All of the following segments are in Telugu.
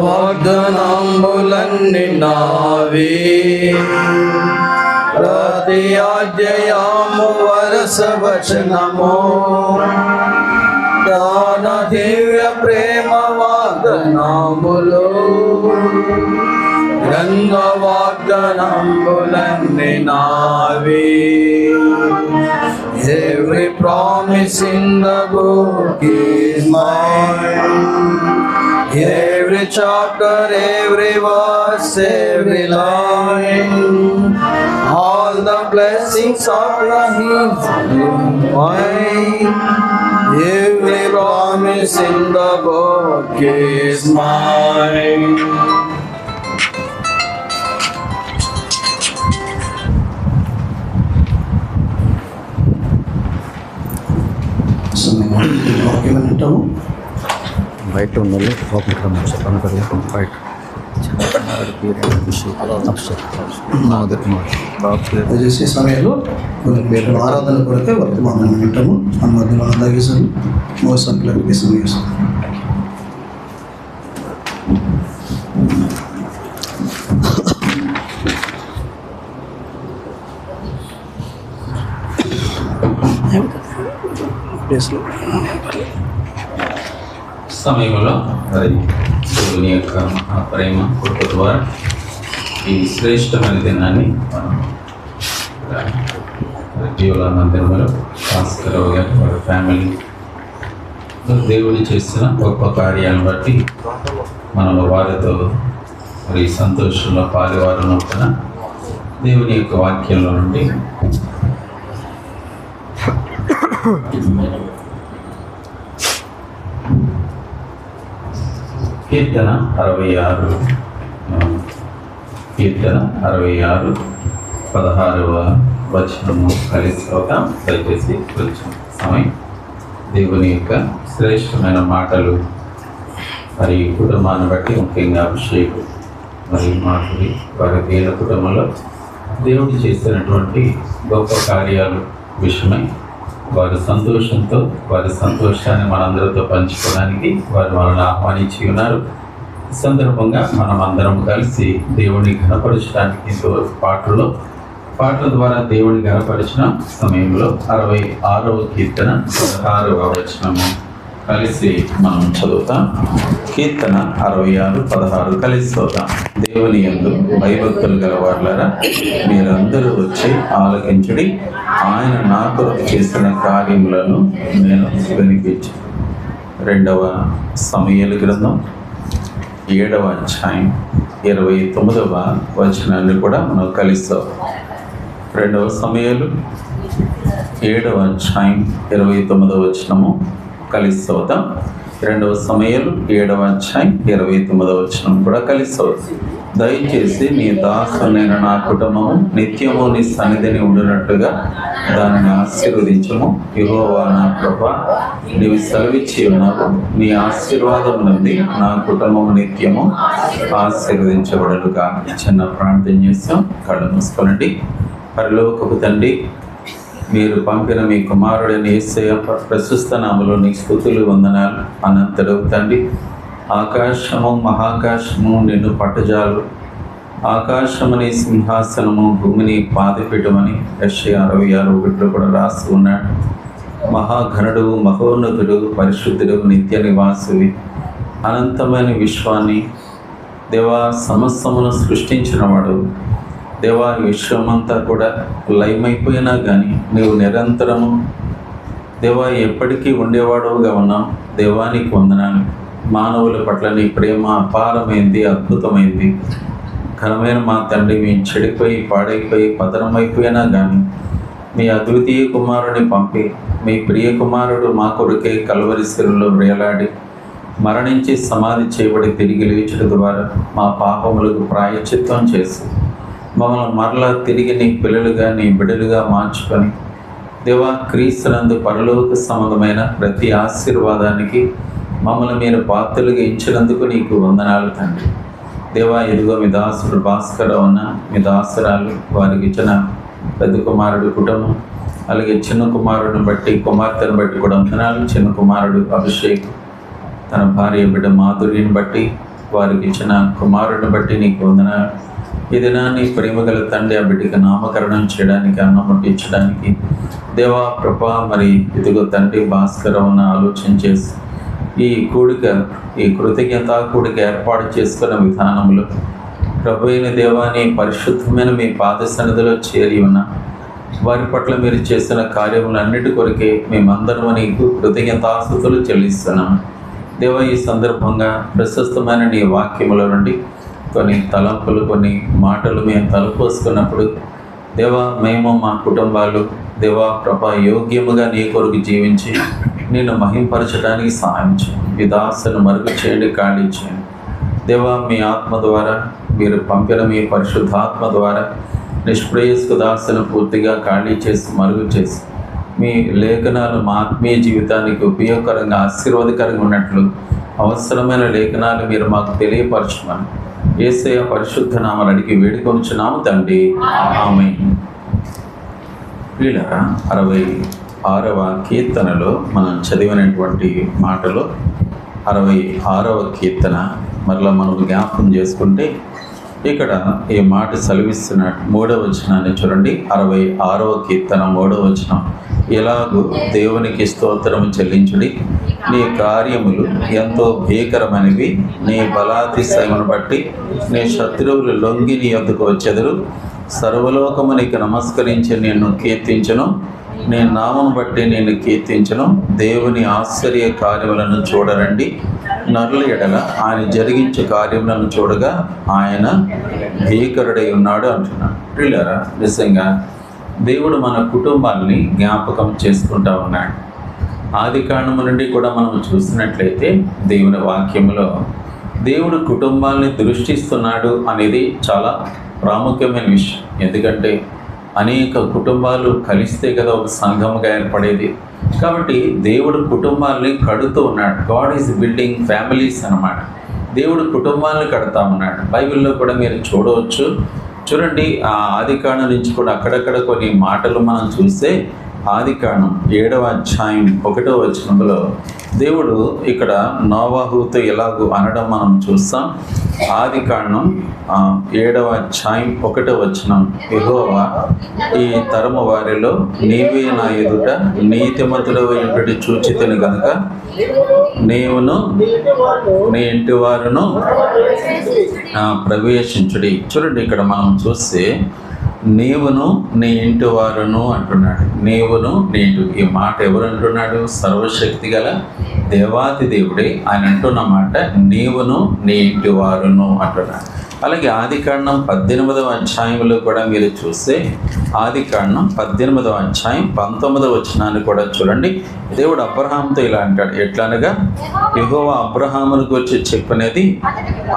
వాగ్దానంబులన్నీ నావే, ప్రతి అధ్యాయము వరుస వచనము జ్ఞాన దివ్య ప్రేమ వాగ్దానములు, గ్రంథ వాగ్దానంబులన్నీ నావే. Every promise in the book is mine. Every chapter, every verse, every line, all the blessings of the mine. Every promise in the book is mine. వాక్యమంటాము బయట ఉండాలి, లోపలికి రమ్మని బయట దయచేసి సమయంలో ఆరాధన కొరకే వర్తమానం వింటాము. ఆ మధ్యలో అందగేసాను మోసంకులకి సమయం. సమయంలో మరి దేవుని యొక్క ప్రేమ కృప ద్వారా ఈ శ్రేష్టమైన దినాన్ని మనం జీవుల మందిరంలో భాస్కరరావు గారు వారి ఫ్యామిలీ దేవుడు చేసిన గొప్ప కార్యాలను బట్టి మనం వారితో మరి సంతోషంలో పాలివారు నొప్పున దేవుని యొక్క వాక్యంలో నుండి కీర్తన 66 16వ వచనము కలిసి అవుతాం. దయచేసి కొంచెం సమయం దేవుని యొక్క శ్రేష్టమైన మాటలు మరి కుటుంబాన్ని బట్టి ముఖ్యంగా అభిషేకం మరి మాటలు వారి దేవుల కుటుంబంలో దేవుడు చేసినటువంటి గొప్ప కార్యాలు విషయమై వారి సంతోషంతో వారి సంతోషాన్ని మనందరితో పంచుకోవడానికి వారు మనల్ని ఆహ్వానించి ఉన్నారు. ఈ సందర్భంగా మనం అందరం కలిసి దేవుని ఘనపరచడానికి పాటల ద్వారా దేవుని ఘనపరిచిన సమయంలో 66వ కీర్తన 16వ వచనము కలిసి మనం చదువుతాం. కీర్తన 66-16 కలిసి చదువుతాం. దేవుని యందు భయభక్తులు గలవారులారా, మీరందరూ వచ్చి ఆలకించుడి. ఆయన నా కొరకు చేసిన కార్యములను నేను వినిపించి. 2వ సమూయేలు గ్రంథం 7వ అధ్యాయం 29వ వచనాన్ని కూడా మనం కలిస్తాం. 2వ సమూయేలు 7వ అధ్యాయం 29వ వచనము కలిసి చదువుతాం. 2వ సమూయేలు 7వ అధ్యాయం 29వ వచనం కూడా కలిసి చదువుతాం. దయచేసి నీ దాసునైన నా కుటుంబము నిత్యము నీ సన్నిధిని ఉండునట్టుగా దానిని ఆశీర్వదించము. యెహోవా నా ప్రభువా, నీవు సెలవిచ్చి ఉన్నావు, నీ ఆశీర్వాదం నుండి నా కుటుంబము నిత్యము ఆశీర్వదించబడునుగా. చిన్న ప్రార్థన చేస్తాం. కళ్ళు మూసుకోనండి. పరలోకపు తండ్రి, మీరు పంపిన మీ కుమారుడైన యేసయ్య ప్రశస్త నామములో నీ స్తుతులు వందనాలు. అనంతడు తండ్రి, ఆకాశము మహాకాశము నిన్ను పట్టుజాలు, ఆకాశమని సింహాసనము భూమిని పాదపీఠమని యెషయా 66:1 కూడా రాసి ఉన్నాడు. మహాఘనుడు, మహోన్నతుడు, పరిశుద్ధుడు, నిత్య నివాసువి, అనంతమైన విశ్వాన్ని దేవా సమస్తమును సృష్టించినవాడు. దేవా విశ్వమంతా కూడా లయమైపోయినా కానీ నీవు నిరంతరము దేవా ఎప్పటికీ ఉండేవాడుగా ఉన్నావు. దేవానికి వందనాలు. మానవుల పట్ల నీ ప్రేమ అపారమైంది, అద్భుతమైంది. ఘనమైన మా తండ్రి, మీ చెడిపోయి పాడైపోయి పతనమైపోయినా కానీ మీ అద్వితీయ కుమారుని పంపి మీ ప్రియ కుమారుడు మా కొరకే కల్వరి శిలువలో వేలాడి మరణించి సమాధి చేయబడి తిరిగి లేచడం ద్వారా మా పాపములకు ప్రాయశ్చిత్తం చేసి మమ్మల్ని మరలా తిరిగి నీ పిల్లలుగా నీ బిడ్డలుగా మార్చుకొని దేవా క్రీస్తునందు పరలోక సంబంధమైన ప్రతి ఆశీర్వాదానికి మమ్మల్ని మీరు పాత్రలుగా ఇచ్చినందుకు నీకు వందనాలు తండ్రి. దేవా, ఇదిగో మీ దాసుడు భాస్కర్ ఉన్న మీ దాసురాలు, వారికి ఇచ్చిన పెద్ద కుమారుడు కుటుంబం, అలాగే చిన్న కుమారుడిని బట్టి కుమార్తెను బట్టి కూడా వందనాలు. చిన్న కుమారుడు అభిషేక్, తన భార్య బిడ్డ మాధుర్యని బట్టి, వారికి ఇచ్చిన కుమారుడిని బట్టి నీకు వందనాలు. ఈ దినాన్ని ప్రేమగల తండ్రి ఆ బిడ్డకి నామకరణం చేయడానికి, అన్నం వడ్డించడానికి దేవా ప్రభా, మరి ఇదిగో తండ్రి భాస్కర్ ఉన్న ఆలోచన చేసి ఈ కూడిక, ఈ కృతజ్ఞత కూడిక ఏర్పాటు చేసుకున్న విధానంలో ప్రభు అయిన దేవాని పరిశుద్ధమైన మీ పాద సన్నిధిలో చేరి ఉన్న వారి పట్ల మీరు చేసిన కార్యములన్నిటి కొరకే మేమందరం నీకు కృతజ్ఞతాస్తుతులు చెల్లిస్తున్నాం. దేవా, ఈ సందర్భంగా ప్రశస్తమైన నీ వాక్యముల నుండి కొన్ని తలంపులు, కొన్ని మాటలు మేము తలపోసుకున్నప్పుడు దేవా, మేము మా కుటుంబాలు దేవా ప్రభా యోగ్యముగా నీ కొరకు జీవించి నిన్ను మహింపరచడానికి సహాయం చేయండి. ఈ దాసును మరుగు చేయండి, ఖాళీ చేయండి. దేవా, మీ ఆత్మ ద్వారా మీరు పంపిన మీ పరిశుద్ధాత్మ ద్వారా నిష్ప్రేయస్కు దాసును పూర్తిగా ఖాళీ చేసి మరుగు చేసి మీ లేఖనాలు మా ఆత్మీయ జీవితానికి ఉపయోగకరంగా ఆశీర్వాదకరంగా ఉన్నట్లు అవసరమైన లేఖనాలు మీరు మాకు తెలియపరచమని యేసయ్య పరిశుద్ధ నామమున అడిగి వేడుకొనుచున్నాము తండ్రి, ఆమేన్. ప్రియులారా, 66వ కీర్తనలో మనం చదివినటువంటి మాటలో 66వ కీర్తన మరలా మనం జ్ఞాపకం చేసుకుంటే ఇక్కడ ఈ మాట సెలవిస్తున్నాడు. 3వ వచనాన్ని చూడండి. 66వ కీర్తన 3వ వచనం, ఎలాగూ దేవునికి స్తోత్రము చెల్లించుడి, నీ కార్యములు ఎంతో భీకరమైనవి, నీ బలాతిశయమును బట్టి నీ శత్రువులు లొంగి నీ యొద్దకు వచ్చెదరు. సర్వలోకము నీకు నమస్కరించి నిన్ను కీర్తించను, నీ నామను బట్టి నేను కీర్తించను. దేవుని ఆశ్చర్య కార్యములను చూడరండి, నరుల ఎడల ఆయన జరిగించే కార్యములను చూడగా ఆయన భీకరుడై ఉన్నాడు అంటున్నాడు. ప్రియులారా, నిజంగా దేవుడు మన కుటుంబాన్ని జ్ఞాపకం చేసుకుంటా ఉన్నాడు. ఆది కాండము నుండి కూడా మనం చూసినట్లయితే దేవుని వాక్యంలో దేవుడు కుటుంబాన్ని దృష్టిస్తున్నాడు అనేది చాలా ప్రాముఖ్యమైన విషయం. ఎందుకంటే అనేక కుటుంబాలు కలిస్తే కదా ఒక సంఘముగా ఏర్పడేది. కాబట్టి దేవుడు కుటుంబాలని కడుతూ ఉన్నాడు. గాడ్ ఈజ్ బిల్డింగ్ ఫ్యామిలీస్ అన్నమాట. దేవుడు కుటుంబాలను కడతా ఉన్నాడు. బైబిల్లో కూడా మీరు చూడవచ్చు. చూడండి, ఆ ఆదికాండం నుంచి కూడా అక్కడక్కడ కొన్ని మాటలు మనం చూస్తే ఆదికాండం 7వ అధ్యాయం 1వ వచనంలో దేవుడు ఇక్కడ నోవాహుతో ఎలాగూ అనడం మనం చూస్తాం. ఆదికాండం 7వ అధ్యాయం 1వ వచనం, యెహోవా, ఈ తరము వారిలో నీవే నా ఎదుట నీతిమంతుడవై ఉండుట చూచితిని గనుక నీవును నీ ఇంటి వారును ప్రవేశించుడి. చూడండి, ఇక్కడ మనం చూస్తే నీవును నీ ఇంటి వారును అంటున్నాడు. నీవును నీ ఇంటి, ఈ మాట ఎవరు అంటున్నాడు? సర్వశక్తి గల దేవాతి దేవుడే ఆయన అంటున్న మాట నీవును నీ ఇంటి వారును అంటున్నాడు. అలాగే ఆదికాండం 18వ అధ్యాయంలో కూడా మీరు చూస్తే ఆదికాండం 18వ అధ్యాయం 19వ వచనాన్ని కూడా చూడండి. దేవుడు అబ్రహాముతో ఇలా అంటాడు. ఎట్లనగా, యెహోవా అబ్రహామును గురించి చెప్పినది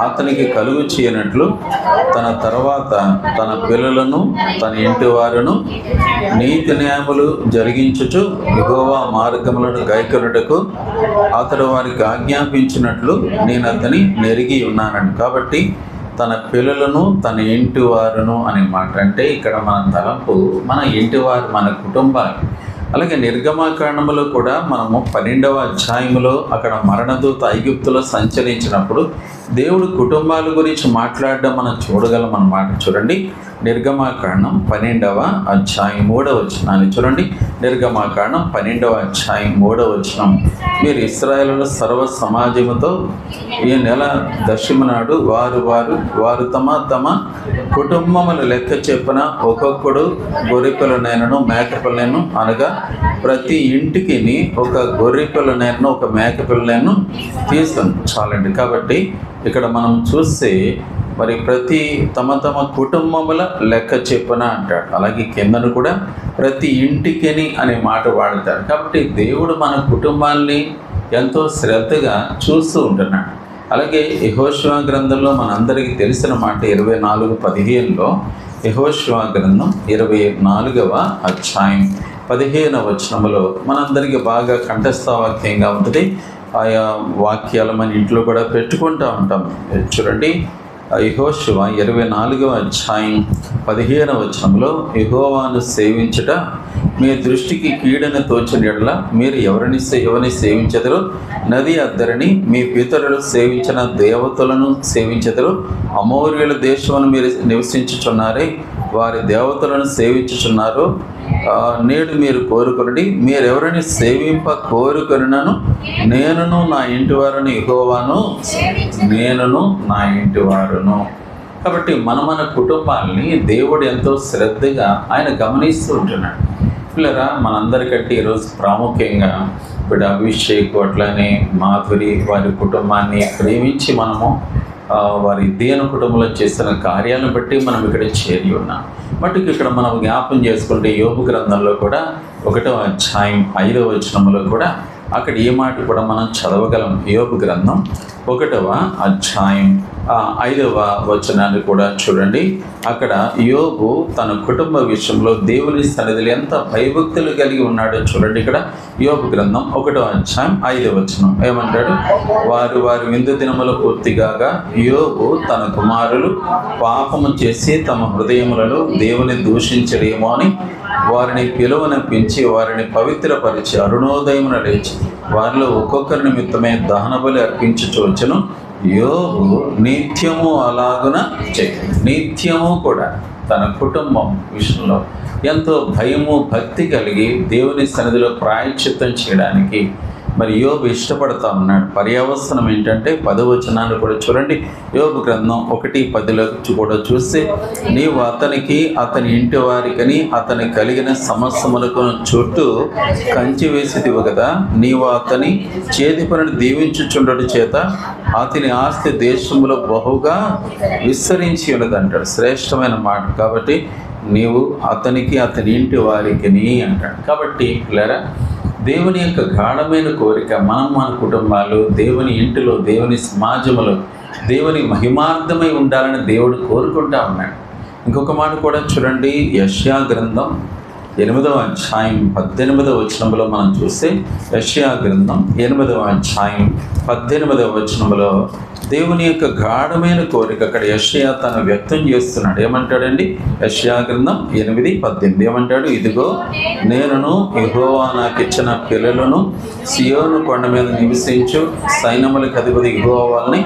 అతనికి కలుగు చేయనట్లు తన తర్వాత తన పిల్లలను తన ఇంటి వారును నీతి న్యాయములు జరిగించుచు యెహోవా మార్గములను గైకొనుటకు అతడు వారికి ఆజ్ఞాపించినట్లు నేను అతని నెరిగి ఉన్నానని. కాబట్టి తన పిల్లలను తన ఇంటి వారును అనే మాట అంటే ఇక్కడ మన తలంపు మన ఇంటివారు, మన కుటుంబాలు. అలాగే నిర్గమాకాండములో కూడా మనము 12వ అధ్యాయములో అక్కడ మరణదూత ఐగుప్తులో సంచరించినప్పుడు దేవుడు కుటుంబాల గురించి మాట్లాడడం మనం చూడగలం అన్నమాట. చూడండి, నిర్గమాకాండం 12వ అధ్యాయం 3వ వచనాన్ని చూడండి. నిర్గమాకాండం 12వ అధ్యాయం 3వ వచనం, మీరు ఇశ్రాయేలుల సర్వ సమాజముతో ఈ నెల దశమి నాడు వారు తమ కుటుంబముల లెక్క చెప్పిన ఒక్కొక్కడు గొర్రెపిల్లనైనను మేకపిల్లనైనను, అనగా ప్రతి ఇంటికి ఒక గొర్రెపిల్లనైనను ఒక మేకపిల్లనైనను తీసుకుని చాలండి. కాబట్టి ఇక్కడ మనం చూస్తే మరి ప్రతి తమ కుటుంబముల లెక్క చెప్పున అంటాడు. అలాగే కిందను కూడా ప్రతి ఇంటికిని అనే మాట వాడతాడు. కాబట్టి దేవుడు మన కుటుంబాన్ని ఎంతో శ్రద్ధగా చూస్తూ ఉంటున్నాడు. అలాగే యెహోషువ గ్రంథంలో మనందరికీ తెలిసిన మాట 24:15లో యెహోషువ గ్రంథం 24వ అధ్యాయం 15వ వచనంలో మనందరికీ బాగా కంఠస్థవాక్యంగా ఉంటుంది. ఆయా వాక్యాలు మన ఇంట్లో కూడా పెట్టుకుంటూ ఉంటాం. చూడండి, యెహోషువ 24వ అధ్యాయం 15వ వచనంలో, యెహోవాను సేవించుట మీ దృష్టికి కీడని తోచిన యెడల మీరు ఎవరిని సేవించెదరు? నది అద్దరిని మీ పితరులు సేవించిన దేవతలను సేవించెదరు. అమోరీయుల దేశమును మీరు నివసించుచున్నారే, వారి దేవతలను సేవించుచున్నారు. నేడు మీరు కోరుకొనుడి, మీరెవరిని సేవింప కోరుకొనినను నేనును నా ఇంటి వారును యెహోవాను, నేనును నా ఇంటి వారును. కాబట్టి మన కుటుంబాలని దేవుడు ఎంతో శ్రద్ధగా ఆయన గమనిస్తూ ఉంటున్నాడు. పిల్లరా, మనందరికంటే ఈరోజు ప్రాముఖ్యంగా ఇప్పుడు అభిషేక్ అట్లనే మాధురి వారి కుటుంబాన్ని ప్రేమించి మనము వారి దేని కుటుంబంలో చేస్తున్న కార్యాలను బట్టి మనం ఇక్కడ చేరి ఉన్నాం. మటుకు ఇక్కడ మనం జ్ఞాపం చేసుకుంటే యోబు గ్రంథంలో కూడా 1వ అధ్యాయం 5వ వచనంలో కూడా అక్కడ ఏ మాట కూడా మనం చదవగలం. యోబు గ్రంథం 1వ అధ్యాయం 5వ వచనాన్ని కూడా చూడండి. అక్కడ యోబు తన కుటుంబ విషయంలో దేవుని సన్నిధిలో ఎంత భయభక్తులు కలిగి ఉన్నాడో చూడండి. ఇక్కడ యోబు గ్రంథం 1వ అధ్యాయం 5వ వచనం ఏమంటాడు? వారి విందు దినములు పూర్తిగాగా యోబు తన కుమారులు పాపము చేసి తమ హృదయములలో దేవుని దూషించడేమో అని వారిని పిలువనంపించి వారిని పవిత్రపరిచి అరుణోదయమున లేచి వారిలో ఒక్కొక్కరి నిమిత్తమే దహన బలి అర్పించుచూచును. యోబు నిత్యము అలాగున నిత్యము కూడా తన కుటుంబం విషయంలో ఎంతో భయము భక్తి కలిగి దేవుని సన్నిధిలో ప్రాయశ్చిత్తం చేయడానికి మరి యోబు ఇష్టపడతా ఉన్నాడు. పర్యవసనం ఏంటంటే 10వ వచనాన్ని కూడా చూడండి. యోబు గ్రంథం 1:10లో కూడా చూస్తే, నీవు అతనికి అతని ఇంటి వారికని అతని కలిగిన సమస్యములకు చుట్టూ కంచి వేసిదివు కదా, నీవు అతని చేతి పనిని దీవించుచుండడు చేత అతని ఆస్తి దేశంలో బహుగా విస్తరించి ఉన్నదంటాడు. శ్రేష్టమైన మాట. కాబట్టి నీవు అతనికి అతని ఇంటి వారికిని అంటాడు. కాబట్టి లేరా, దేవుని యొక్క గాఢమైన కోరిక మన కుటుంబాలు దేవుని ఇంటిలో దేవుని సమాజంలో దేవుని మహిమార్థమై ఉండాలని దేవుడు కోరుకుంటా ఉన్నాడు. ఇంకొక మాట కూడా చూడండి. యెషయా గ్రంథం 8వ అధ్యాయం 18వ వచనంలో మనం చూస్తే, యెషయా గ్రంథం 8వ అధ్యాయం 18వ వచనంలో దేవుని యొక్క గాఢమైన కోరిక అక్కడ యెషయా తను వ్యక్తం చేస్తున్నాడు. ఏమంటాడండి? యెషయా గ్రంథం 8:18 ఏమంటాడు? ఇదిగో నేనును యెహోవా నాకు ఇచ్చిన పిల్లలను సియోను కొండ మీద నివసించు సైన్యములకు అధిపతి యెహోవాని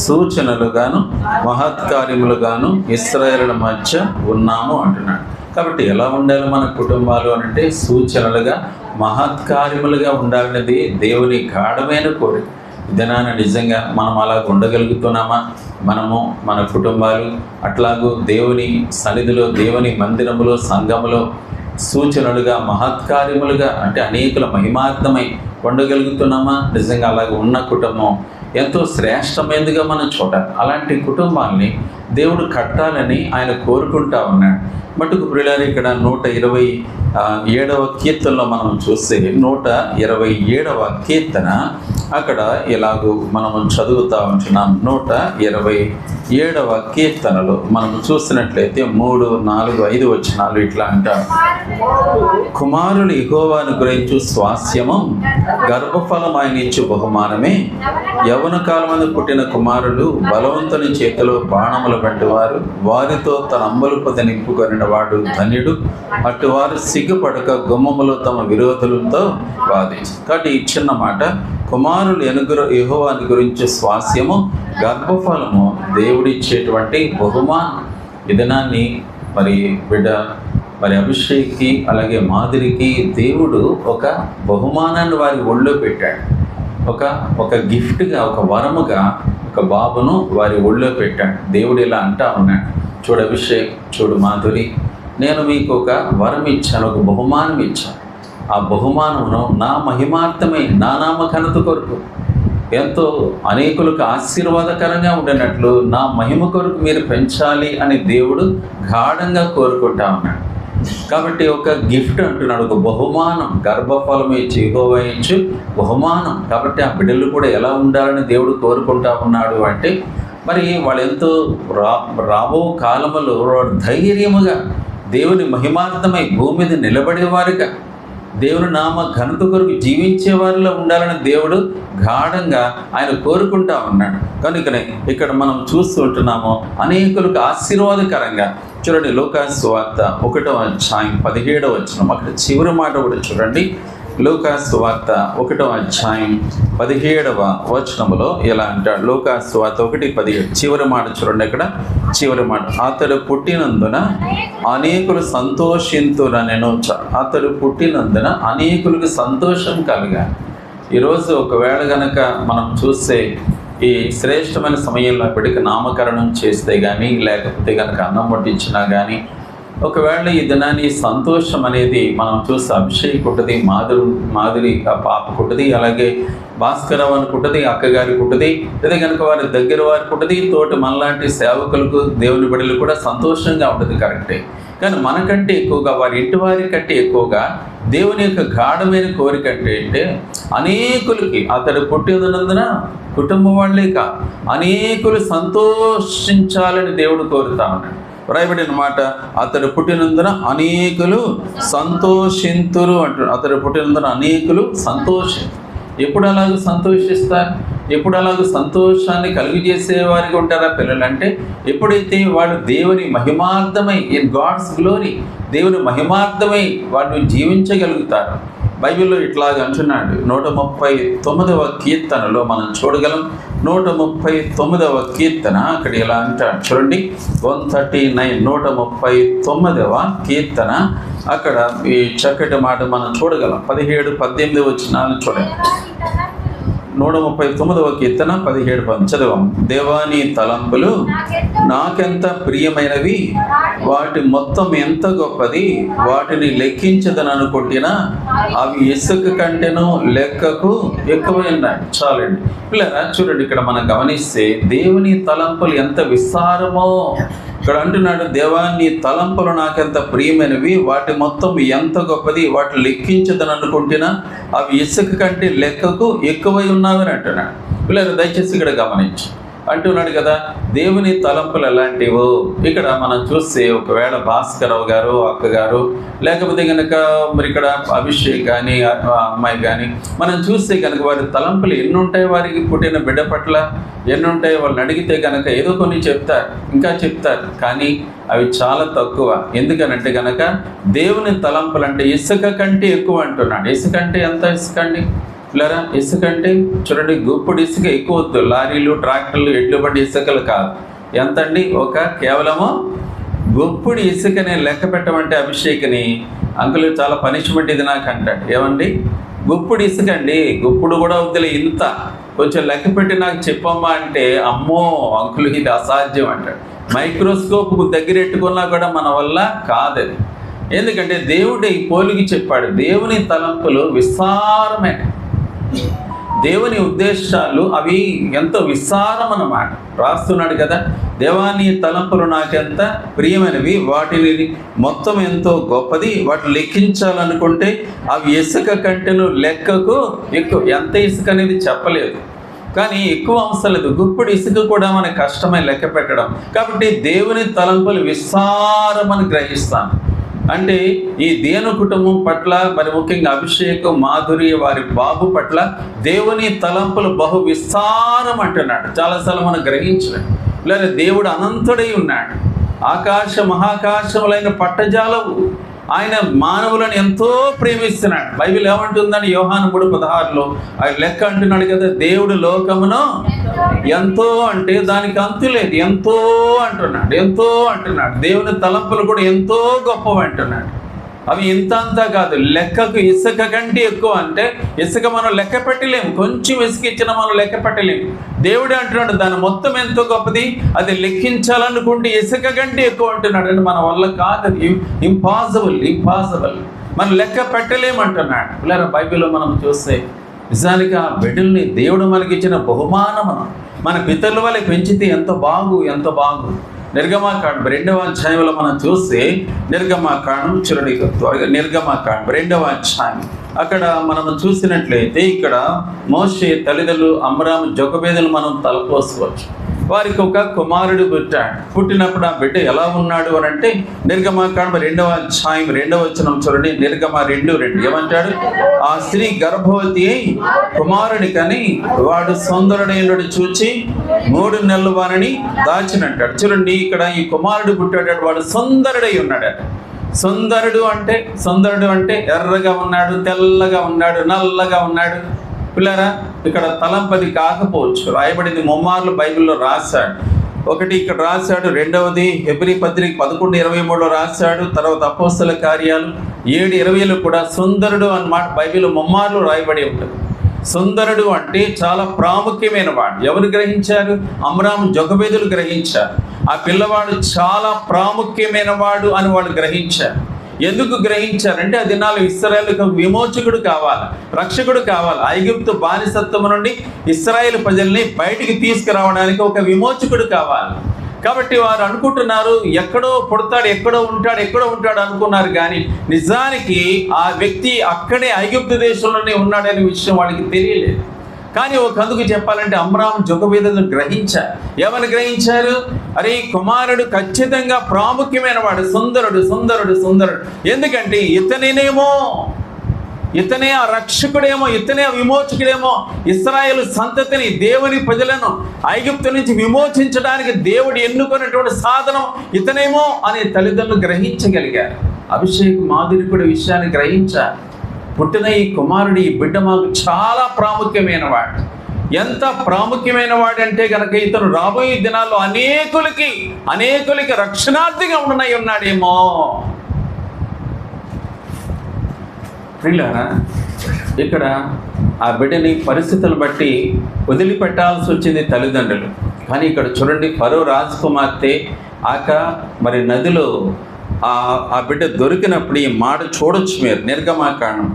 సూచనలుగాను మహత్కార్యములుగాను ఇశ్రాయేలుల మధ్య ఉన్నాము అంటున్నాడు. కాబట్టి ఎలా ఉండాలి మన కుటుంబాలు అంటే సూచనలుగా మహత్కార్యములుగా ఉండాలనేది దేవుని గాఢమైన కోరిక. దినాన నిజంగా మనం అలా ఉండగలుగుతున్నామా? మనము మన కుటుంబాలు అట్లాగూ దేవుని సన్నిధిలో దేవుని మందిరములో సంఘములో సూచనలుగా మహత్కార్యములుగా అంటే అనేకుల మహిమార్థమై ఉండగలుగుతున్నామా? నిజంగా అలాగ ఉన్న కుటుంబం ఎంతో శ్రేష్టమైనదిగా మనం చూడాలి. అలాంటి కుటుంబాన్ని దేవుడు కట్టాలని ఆయన కోరుకుంటా ఉన్నాడు. మటుకు ప్రియులారా, ఇక్కడ 127వ కీర్తనలో మనం చూస్తే 127వ కీర్తన అక్కడ ఇలాగూ మనము చదువుతూ ఉంటున్నాం. 127వ కీర్తనలో మనం చూసినట్లయితే 3, 4, 5 వచనాలు ఇట్లా అంటారు. కుమారులు యెహోవాను గురించి స్వాస్యము, గర్భఫలం ఆయన ఇచ్చు బహుమానమే. యవ్వన కాలమందు పుట్టిన కుమారులు బలవంతుని చేతిలో బాణములు వంటి వారు, వారితో తన అంబలుపద నింపుకొనిన వాడు ధన్యుడు. అటువారు సిగ్గుపడక గుమ్మములో తమ విరోధులతో వాదించు. కాబట్టి ఈ చిన్న మాట, కుమారులు యెహోవాని గురించి స్వాస్యము, గర్భఫలము దేవుడిచ్చేటువంటి బహుమానం. ఈ దినాన్ని మరి బిడ్డ మరి అభిషేక్కి అలాగే మాదిరికి దేవుడు ఒక బహుమానాన్ని వారి ఒళ్ళో పెట్టాడు. ఒక గిఫ్ట్గా, ఒక వరముగా ఒక బాబును వారి ఒళ్ళో పెట్టాడు. దేవుడు ఇలా అంటా ఉన్నాడు, చూడు అభిషేక్, చూడు మాధురి, నేను మీకు ఒక వరం ఇచ్చాను, ఒక బహుమానం ఇచ్చాను. ఆ బహుమానమును నా మహిమార్థమై నా నామఘనత కొరకు ఎంతో అనేకులకు ఆశీర్వాదకరంగా ఉండినట్లు నా మహిమ కొరకు మీరు పెంచాలి అని దేవుడు గాఢంగా కోరుకుంటా ఉన్నాడు. కాబట్టి ఒక గిఫ్ట్ అంటున్నాడు, ఒక బహుమానం. గర్భఫలం ఇచ్చి యెహోవా ఇచ్చు బహుమానం. కాబట్టి ఆ బిడ్డలు కూడా ఎలా ఉండాలని దేవుడు కోరుకుంటా ఉన్నాడు అంటే, మరి వాళ్ళు ఎంతో రాబో కాలములో ధైర్యముగా దేవుని మహిమార్థమై భూమి మీద నిలబడేవారుగా దేవుని నామ ఘనత కొరకు జీవించే వారిలో ఉండాలని దేవుడు గాఢంగా ఆయన కోరుకుంటా ఉన్నాడు. కనుకనే ఇక్కడ మనం చూస్తూ ఉంటున్నాము అనేకులకు ఆశీర్వాదకరంగా. చూడండి, లూకాసు సువార్త 1వ అధ్యాయం 17వ వచనం, అక్కడ చివరి మాట కూడా చూడండి. లూకాసు సువార్త 1వ అధ్యాయం 17వ వచనములో ఎలా అంటాడు? లూకాసు సువార్త 1:17 చివరి మాట చూడండి. అక్కడ చివరి మాట, అతడు పుట్టినందున అనేకులు సంతోషింతురనెను. అతడు పుట్టినందున అనేకులకు సంతోషం కలిగా. ఈరోజు ఒకవేళ గనక మనం చూస్తే ఈ శ్రేష్టమైన సమయంలో బిడ్డకి నామకరణం చేస్తే కానీ, లేకపోతే కనుక అన్నం వడ్డించినా కానీ, ఒకవేళ ఈ దినాన్ని సంతోషం అనేది మనం చూస్తే అభిషేక్ ఉంటుంది, మాధురి ఆ పాపకు ఉంటుంది, అలాగే భాస్కరరావు అనుకుంటుంది, అక్కగారికి ఉంటుంది, లేదా కనుక వారి దగ్గర వారికి ఉంటుంది, తోటి మనలాంటి సేవకులకు దేవుని బిడ్డలు కూడా సంతోషంగా ఉంటుంది. కరెక్టే. కానీ మనకంటే ఎక్కువగా వారి ఇంటి వారి కంటే ఎక్కువగా దేవుని యొక్క గాఢమైన కోరిక అంటే అనేకులకి అతడు పుట్టినందున కుటుంబం వాళ్ళే కాదు, అనేకులు సంతోషించాలని దేవుడు కోరుతా ఉన్నాడు. వ్రాయబడిన మాట, అతడు పుట్టినందున అనేకులు సంతోషింతురు అంటారు. అతడు పుట్టినందున అనేకులు ఎప్పుడు అలాగూ సంతోషిస్తారు? ఎప్పుడు అలాగూ సంతోషాన్ని కలుగజేసేవారికి ఉంటారా పిల్లలు? అంటే ఎప్పుడైతే వాళ్ళు దేవుని మహిమార్థమై, ఇన్ గాడ్స్ గ్లోరీ, దేవుని మహిమార్థమై వాళ్ళు జీవించగలుగుతారు. బైబిల్లో ఇట్లాగ అంటున్నాడు. 139వ కీర్తనలో మనం చూడగలం. 139వ కీర్తన అక్కడ ఇలా అంటాడు చూడండి. 139 139వ కీర్తన అక్కడ ఈ చక్కటి మాట మనం చూడగలం. 17-18 వచనాలను చూడండి. 139వ కీర్తన 17 చదవం. దేవాని తలంపులు నాకెంత ప్రియమైనవి, వాటి మొత్తం ఎంత గొప్పది, వాటిని లెక్కించదని అనుకుంటున్నా అవి ఇసుక కంటేనూ లెక్కకు ఎక్కువైనాయి. చాలండి పిల్లరా, చూడండి ఇక్కడ మనం గమనిస్తే దేవుని తలంపులు ఎంత విస్తారమో ఇక్కడ అంటున్నాడు. దేవాన్ని తలంపులు నాకెంత ప్రియమైనవి, వాటి మొత్తం ఎంత గొప్పది, వాటిని లెక్కించదని అనుకుంటున్నా అవి ఇసుక కంటే లెక్కకు ఎక్కువై ఉన్నావని అంటున్నాడు. పిల్లలు దయచేసి ఇక్కడ గమనించి అంటున్నాడు కదా, దేవుని తలంపులు ఎలాంటివో. ఇక్కడ మనం చూస్తే ఒకవేళ భాస్కరరావు గారు, అక్కగారు, లేకపోతే కనుక మరి ఇక్కడ అభిషేక్ కానీ అమ్మాయి కానీ మనం చూస్తే కనుక వారి తలంపులు ఎన్ని ఉంటాయి, వారికి పుట్టిన బిడ్డ పట్ల ఎన్ని ఉంటాయి. వాళ్ళని అడిగితే కనుక ఏదో కొన్ని చెప్తారు, ఇంకా చెప్తారు, కానీ అవి చాలా తక్కువ. ఎందుకనంటే కనుక దేవుని తలంపులు అంటే ఇసుక కంటే ఎక్కువ అంటున్నాడు. ఇసుక అంటే ఎంత ఇసుక అండి పిల్లరా? ఇసుక అంటే చూడండి, గుప్పుడు ఇసుక ఎక్కువ వద్దు. లారీలు, ట్రాక్టర్లు, ఎడ్లు బండి ఇసుకలు కాదు. ఎంత అండి? కేవలము గుప్పుడు ఇసుకని లెక్క పెట్టమంటే అభిషేక్ని అంకులు చాలా పనిష్మెంట్ ఇది నాకు అంటాడు. ఏమండి? గుప్పుడు ఇసుక అండి, గుప్పుడు కూడా వద్దులే, ఇంత కొంచెం లెక్క పెట్టి నాకు చెప్పమ్మా అంటే, అమ్మో అంకులు ఇది అసాధ్యం అంటాడు. మైక్రోస్కోప్ దగ్గర పెట్టుకున్నా కూడా మన వల్ల కాదది. ఎందుకంటే దేవుడు ఈ పోలికి చెప్పాడు, దేవుని తలంపులు విస్తారమైన, దేవుని ఉద్దేశాలు అవి ఎంతో విస్తారం అన్నమాట. రాస్తున్నాడు కదా, దేవాని తలంపులు నాకెంత ప్రియమైనవి, వాటిని మొత్తం ఎంతో గొప్పది, వాటిని లెక్కించాలనుకుంటే అవి ఇసుక కంటెను లెక్కకు ఎక్కువ. ఎంత ఇసుక అనేది చెప్పలేదు, కానీ ఎక్కువ అవసరం లేదు. గుప్పుడు ఇసుక కూడా మనకు కష్టమై లెక్క పెట్టడం. కాబట్టి దేవుని తలంపులు విస్తారమని గ్రహిస్తాను. అంటే ఈ దేను కుటుంబం పట్ల, మరి ముఖ్యంగా అభిషేక్, మాధురి వారి బాబు పట్ల దేవుని తలంపులు బహు విస్తారం అంటున్నాడు. చాలాసార్లు మనం గ్రహించలేం. లేదా దేవుడు అనంతుడై ఉన్నాడు. ఆకాశ మహాకాశములైన పట్టజాలవు ఆయన మానవులను ఎంతో ప్రేమిస్తున్నాడు. బైబిల్ ఏమంటుందని యోహాను 3:16లో ఆయన లెక్క అంటున్నాడు కదా, దేవుడు లోకమును ఎంతో అంటే దానికి అంతు లేదు, ఎంతో అంటున్నాడు. దేవుని తలంపులు కూడా ఎంతో గొప్పవి అంటున్నాడు. అవి ఇంత అంతా కాదు, లెక్కకు ఇసుక కంటే ఎక్కువ. అంటే ఇసుక మనం లెక్క పెట్టలేము, కొంచెం ఇసుక ఇచ్చిన మనం లెక్క పెట్టలేము. దేవుడే అంటున్నాడు దాని మొత్తం ఎంతో గొప్పది, అది లెక్కించాలనుకుంటే ఇసుక కంటే ఎక్కువ అంటున్నాడు. అంటే మన వల్ల కాదు, అది ఇంపాసిబుల్. మనం లెక్క పెట్టలేమంటున్నాడు. ఇలా బైబిల్లో మనం చూస్తే నిజానికి ఆ బిడ్డల్ని దేవుడు మనకిచ్చిన బహుమానమును మన పితరుల వల్ల పెంచితే ఎంత బాగు. నిర్గమాకాండం 2వ అధ్యాయంలో మనం చూస్తే, నిర్గమాకాండం చూడండి త్వరగా, నిర్గమాకాండం 2వ అధ్యాయం అక్కడ మనం చూసినట్లయితే ఇక్కడ మోషే తల్లిదండ్రులు అమ్రాము జొకబేదులు మనం తలపోసుకోవచ్చు. వారికి ఒక కుమారుడు పుట్టాడు. పుట్టినప్పుడు ఆ బిడ్డ ఎలా ఉన్నాడు అని అంటే నిర్గమకాండం 2వ అధ్యాయం 2వ వచనం చూడండి. నిర్గమ 2:2 ఏమంటాడు? ఆ స్త్రీ గర్భవతి అయి కుమారుని కని వాడు సుందరుడైనడు చూచి 3 నెలలు వారిని దాచినంటాడు. చూడండి, ఇక్కడ ఈ కుమారుడు పుట్టాడు, వాడు సుందరుడై ఉన్నాడు. సుందరుడు అంటే ఎర్రగా ఉన్నాడు, తెల్లగా ఉన్నాడు, నల్లగా ఉన్నాడు. పిల్లరా, ఇక్కడ తలంపది కాకపోవచ్చు, రాయబడింది ముమ్మార్లు బైబిల్లో రాశాడు. ఒకటి ఇక్కడ రాశాడు, రెండవది హెబ్రీ పత్రిక 11:23 రాశాడు. తర్వాత అపోస్తల కార్యాలు 7:20 కూడా సుందరుడు అన్నమాట బైబిల్ ముమ్మార్లు రాయబడి ఉంటుంది. సుందరుడు అంటే చాలా ప్రాముఖ్యమైన వాడు. ఎవరు గ్రహించారు? అమ్రాము జొకబేదులు గ్రహించారు. ఆ పిల్లవాడు చాలా ప్రాముఖ్యమైన వాడు అని వాళ్ళు గ్రహించారు. ఎందుకు గ్రహించారంటే ఆ దినాలు ఇశ్రాయేలుకు విమోచకుడు కావాలి, రక్షకుడు కావాలి. ఐగుప్తు బానిసత్వం నుండి ఇశ్రాయేలు ప్రజల్ని బయటికి తీసుకురావడానికి ఒక విమోచకుడు కావాలి. కాబట్టి వారు అనుకుంటున్నారు ఎక్కడో పుడతాడు, ఎక్కడో ఉంటాడు అనుకున్నారు. కానీ నిజానికి ఆ వ్యక్తి అక్కడే ఐగుప్తు దేశంలోనే ఉన్నాడనే విషయం వాళ్ళకి తెలియలేదు. కానీ అందుకు చెప్పాలంటే అమ్రాము జొకబేదులు గ్రహించారు. ఏమని గ్రహించారు? అరే, ఈ కుమారుడు ఖచ్చితంగా ప్రాముఖ్యమైన వాడు, సుందరుడు. ఎందుకంటే ఇతనే ఆ రక్షకుడేమో, ఇతనే ఆ విమోచకుడేమో, ఇశ్రాయేలు సంతతిని, దేవుని ప్రజలను ఐగుప్తు నుంచి విమోచించడానికి దేవుడు ఎన్నుకున్నటువంటి సాధనం ఇతనేమో అనే తల్లిదండ్రులు గ్రహించగలిగారు. అభిషేక్ మాధురి కూడా విషయాన్ని గ్రహించారు. పుట్టిన ఈ కుమారుడు, ఈ బిడ్డ మాకు చాలా ప్రాముఖ్యమైన వాడు. ఎంత ప్రాముఖ్యమైన వాడంటే కనుక ఇతను రాబోయే దినాల్లో అనేకులకి రక్షణార్థిగా ఉన్నాడేమో. ప్రియులారా, ఇక్కడ ఆ బిడ్డని పరిస్థితులు బట్టి వదిలిపెట్టాల్సి వచ్చింది తల్లిదండ్రులు. కానీ ఇక్కడ చూడండి, ఫరో రాజకుమార్తె మరి నదిలో ఆ బిడ్డ దొరికినప్పుడు ఈ మాట చూడొచ్చు మీరు. నిర్గమకాండం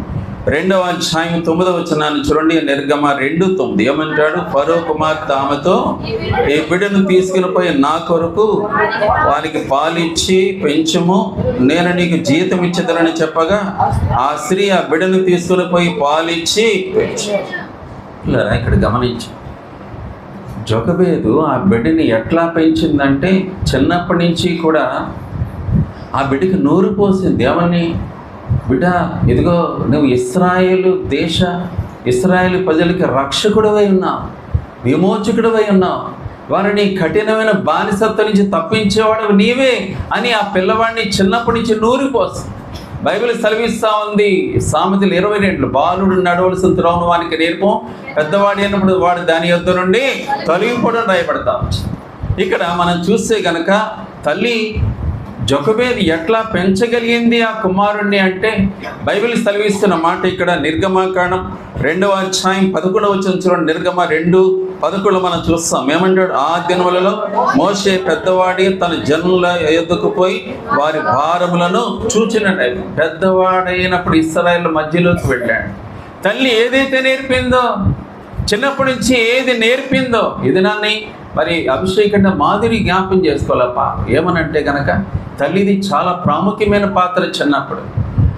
2వ అధ్యాయం 9వ వచనాన్ని చూడండి. నిర్గమ 2:9 ఏమంటాడు? ఫరో కుమార్తె ఆమెతో, ఈ బిడ్డను తీసుకుని పోయి నా కొరకు వారికి పాలిచ్చి పెంచుము, నేను నీకు జీతం ఇచ్చేదనని చెప్పగా ఆ స్త్రీ ఆ బిడ్డను తీసుకుని పోయి పాలిచ్చి పెంచు. ఇక్కడ గమనించు, జొకబేదు ఆ బిడ్డని ఎట్లా పెంచిందంటే చిన్నప్పటి నుంచి కూడా ఆ బిడ్డకి నూరు పోసింది. ఏమని? బిడ్డ, ఇదిగో నువ్వు ఇశ్రాయేలు ప్రజలకి రక్షకుడివై ఉన్నావు, విమోచకుడివై ఉన్నావు, వారిని కఠినమైన బానిసత్వం నుంచి తప్పించేవాడు నీవే అని ఆ పిల్లవాడిని చిన్నప్పటి నుంచి నూరిపోస్తుంది. బైబిల్ సెలవిస్తూ ఉంది, సామెతలు 22 బాలుడు నడవలసిన త్రోవను వానికి నేర్పం, పెద్దవాడి అన్నప్పుడు వాడు దాని యొద్ద నుండి తొలగిపోవడం రాయబడతా. ఇక్కడ మనం చూస్తే కనుక తల్లి జొకబేదు ఎట్లా పెంచగలిగింది ఆ కుమారుణ్ణి అంటే బైబిల్ సెలవిస్తున్న మాట ఇక్కడ నిర్గమకాండం 2వ అధ్యాయం 11వ వచనం చూడండి. నిర్గమ 2:11 మనం చూస్తాం. ఏమంటాడు? ఆ దినములలో మోషే పెద్దవాడి తన జనుల యొద్దకు పోయి వారి భారములను చూచినట్టు. పెద్దవాడైనప్పుడు ఇశ్రాయేలు మధ్యలోకి వెళ్ళాడు. తల్లి ఏదైతే నేర్పిందో, చిన్నప్పటి నుంచి ఏది నేర్పిందో, ఇది నన్ను మరి అభిషేకండ మాధురి జ్ఞాపం చేసుకోవాలప్ప. ఏమనంటే కనుక తల్లిది చాలా ప్రాముఖ్యమైన పాత్ర. చిన్నప్పుడు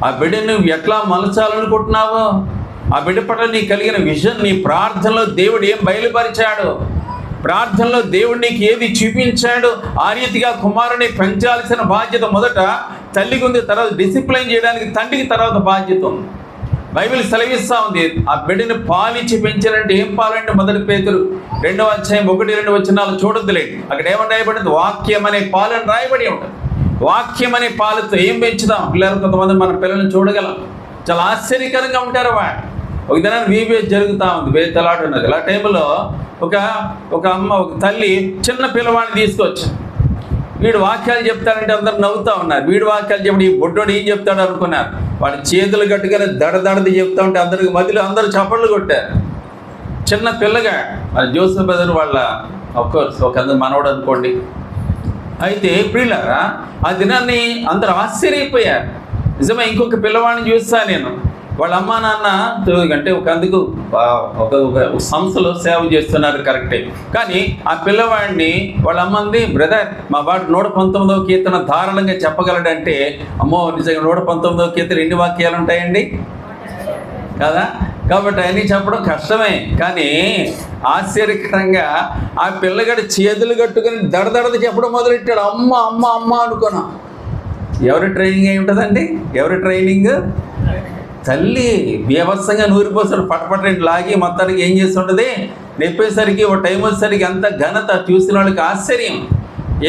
ఆ బిడ్డను నువ్వు ఎట్లా మలచాలనుకుంటున్నావో, ఆ బిడ్డ పట్ల నీకు కలిగిన విజన్, నీ ప్రార్థనలో దేవుడు ఏం బయలుపరిచాడు, ప్రార్థనలో దేవుడు నీకు ఏది చూపించాడు, ఆ రీతిగా కుమారుని పెంచాల్సిన బాధ్యత మొదట తల్లికి ఉంది. తర్వాత డిసిప్లైన్ చేయడానికి తండ్రికి తర్వాత బాధ్యత ఉంది. బైబిల్ సెలవిస్తూ ఉంది, ఆ బిడ్డని పాలిచ్చి పెంచాలంటే ఏం పాలంటే 1 పేతురు 2వ అధ్యాయం 1-2 వచనాలు చూడొద్దులేండి. అక్కడ ఏమని రాయబడింది? వాక్యం అనే పాలని రాయబడి ఉంటుంది. వాక్యం అనే పాలతో ఏం పెంచుదాం? పిల్లలు కొంతమంది మన పిల్లల్ని చూడగలం, చాలా ఆశ్చర్యకరంగా ఉంటారు. ఒక దినాన్ని VBS జరుగుతూ ఉంది, వేతలాట ఉన్నది. ఇలా టైంలో ఒక తల్లి చిన్న పిల్లవాడిని తీసుకొచ్చి, వీడు వాక్యాలు చెప్తాడంటే అందరు నవ్వుతూ ఉన్నారు. వీడు వాక్యాలు చెప్పి ఈ బొడ్డోడు ఏం చెప్తాడు అనుకున్నారు. వాడి చేతులు గట్టుగానే దడదడది చెప్తా ఉంటే అందరికి మధ్యలో అందరూ చప్పట్లు కొట్టారు. చిన్న పిల్లగా మరి జోసెఫ్ బ్రదర్ వాళ్ళ అఫ్కోర్స్ ఒక అందరు మనవడు అనుకోండి. అయితే ప్రియులారా, ఆ దినాన్ని అందరూ ఆశ్చర్యపోయారు. నిజమే, ఇంకొక పిల్లవాడిని చూస్తా నేను, వాళ్ళ అమ్మా నాన్న అంటే ఒక సంస్థలో సేవ చేస్తున్నారు, కరెక్టే. కానీ ఆ పిల్లవాడిని వాళ్ళ అమ్మంది, బ్రదర్ మా వాడు 119వ కీర్తన ధారాళంగా చెప్పగలడంటే, అమ్మో నిజంగా 119వ కీర్తన ఎన్ని వాక్యాలు ఉంటాయండి? కదా. కాబట్టి అవన్నీ చెప్పడం కష్టమే. కానీ ఆశ్చర్యకరంగా ఆ పిల్లగాడు చేతులు కట్టుకుని దడదడది చెప్పడం మొదలెట్టాడు. అమ్మ అమ్మ అమ్మ అనుకున్నాం. ఎవరి ట్రైనింగ్ అయి ఉంటుందండి? ఎవరి ట్రైనింగ్? తల్లి బీభత్సంగా నూరిపోసాడు. పటపట లాగి మొత్తానికి ఏం చేస్తుంటుంది, నెప్పేసరికి ఒక టైం వచ్చేసరికి అంత ఘనత చూసిన వాళ్ళకి ఆశ్చర్యం.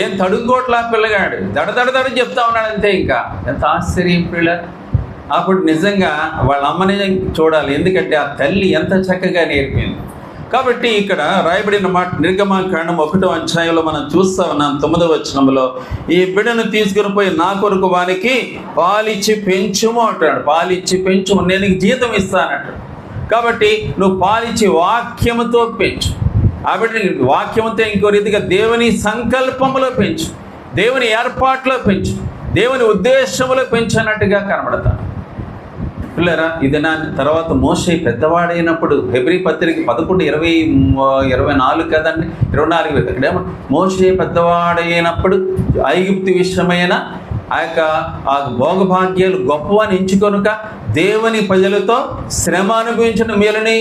ఏం తడుంకోట్లా పిల్లగాడు దడదడదడ చెప్తా ఉన్నాడు అంతే. ఇంకా ఎంత ఆశ్చర్యం పిల్ల. అప్పుడు నిజంగా వాళ్ళ అమ్మని చూడాలి, ఎందుకంటే ఆ తల్లి ఎంత చక్కగా నేర్పింది. కాబట్టి ఇక్కడ రాయబడిన మాట నిర్గమకాండం 1వ అధ్యాయంలో మనం చూస్తా ఉన్నాం 9వ వచనంలో, ఈ బిడ్డను తీసుకుని పోయి నా కొరకు వానికి పాలిచ్చి పెంచుము అంటాడు. పాలిచ్చి పెంచుము, నేను నీకు జీతం ఇస్తానంటాడు. కాబట్టి నువ్వు పాలిచ్చి వాక్యముతో పెంచు. ఆ బిడ్డని వాక్యముతో ఇంకో రీతిగా దేవుని సంకల్పములో పెంచు, దేవుని ఏర్పాట్లో పెంచు, దేవుని ఉద్దేశములో పెంచినట్టుగా కనబడతాను. పిల్లరా, ఇది నా తర్వాత మోషే పెద్దవాడైనప్పుడు హెబ్రీ పత్రిక 11:24 కదండి, 24 ఇక్కడేమో మోషే పెద్దవాడైనప్పుడు ఐగుప్తు విషయమైన ఆ భోగభాగ్యాలు గొప్పవని ఎంచుకొనుక దేవుని ప్రజలతో శ్రమ అనుభవించిన మేలుని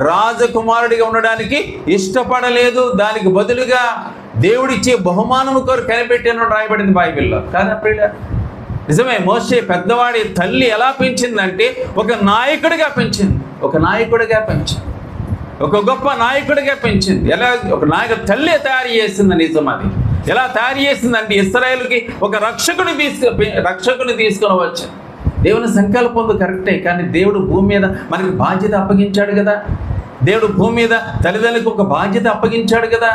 రాజకుమారుడిగా ఉండడానికి ఇష్టపడలేదు, దానికి బదులుగా దేవుడిచ్చే బహుమానము కొరకు కనిపెట్టాను రాయబడింది బైబిల్లో. కాదా పిల్ల? నిజమే. మోషే పెద్దవాడి తల్లి ఎలా పెంచిందంటే ఒక నాయకుడిగా పెంచింది, ఒక నాయకుడిగా పెంచింది, ఒక గొప్ప నాయకుడిగా పెంచింది. ఎలా ఒక నాయకుడు తల్లి తయారు చేసింది. నిజం. అది ఎలా తయారు చేసిందంటే ఇశ్రాయేలుకి ఒక రక్షకుని తీసుకొని వచ్చాను. దేవుని సంకల్పం కరెక్టే, కానీ దేవుడు భూమి మీద మనకి బాధ్యత అప్పగించాడు కదా. దేవుడు భూమి మీద తల్లిదండ్రులకు ఒక బాధ్యత అప్పగించాడు కదా.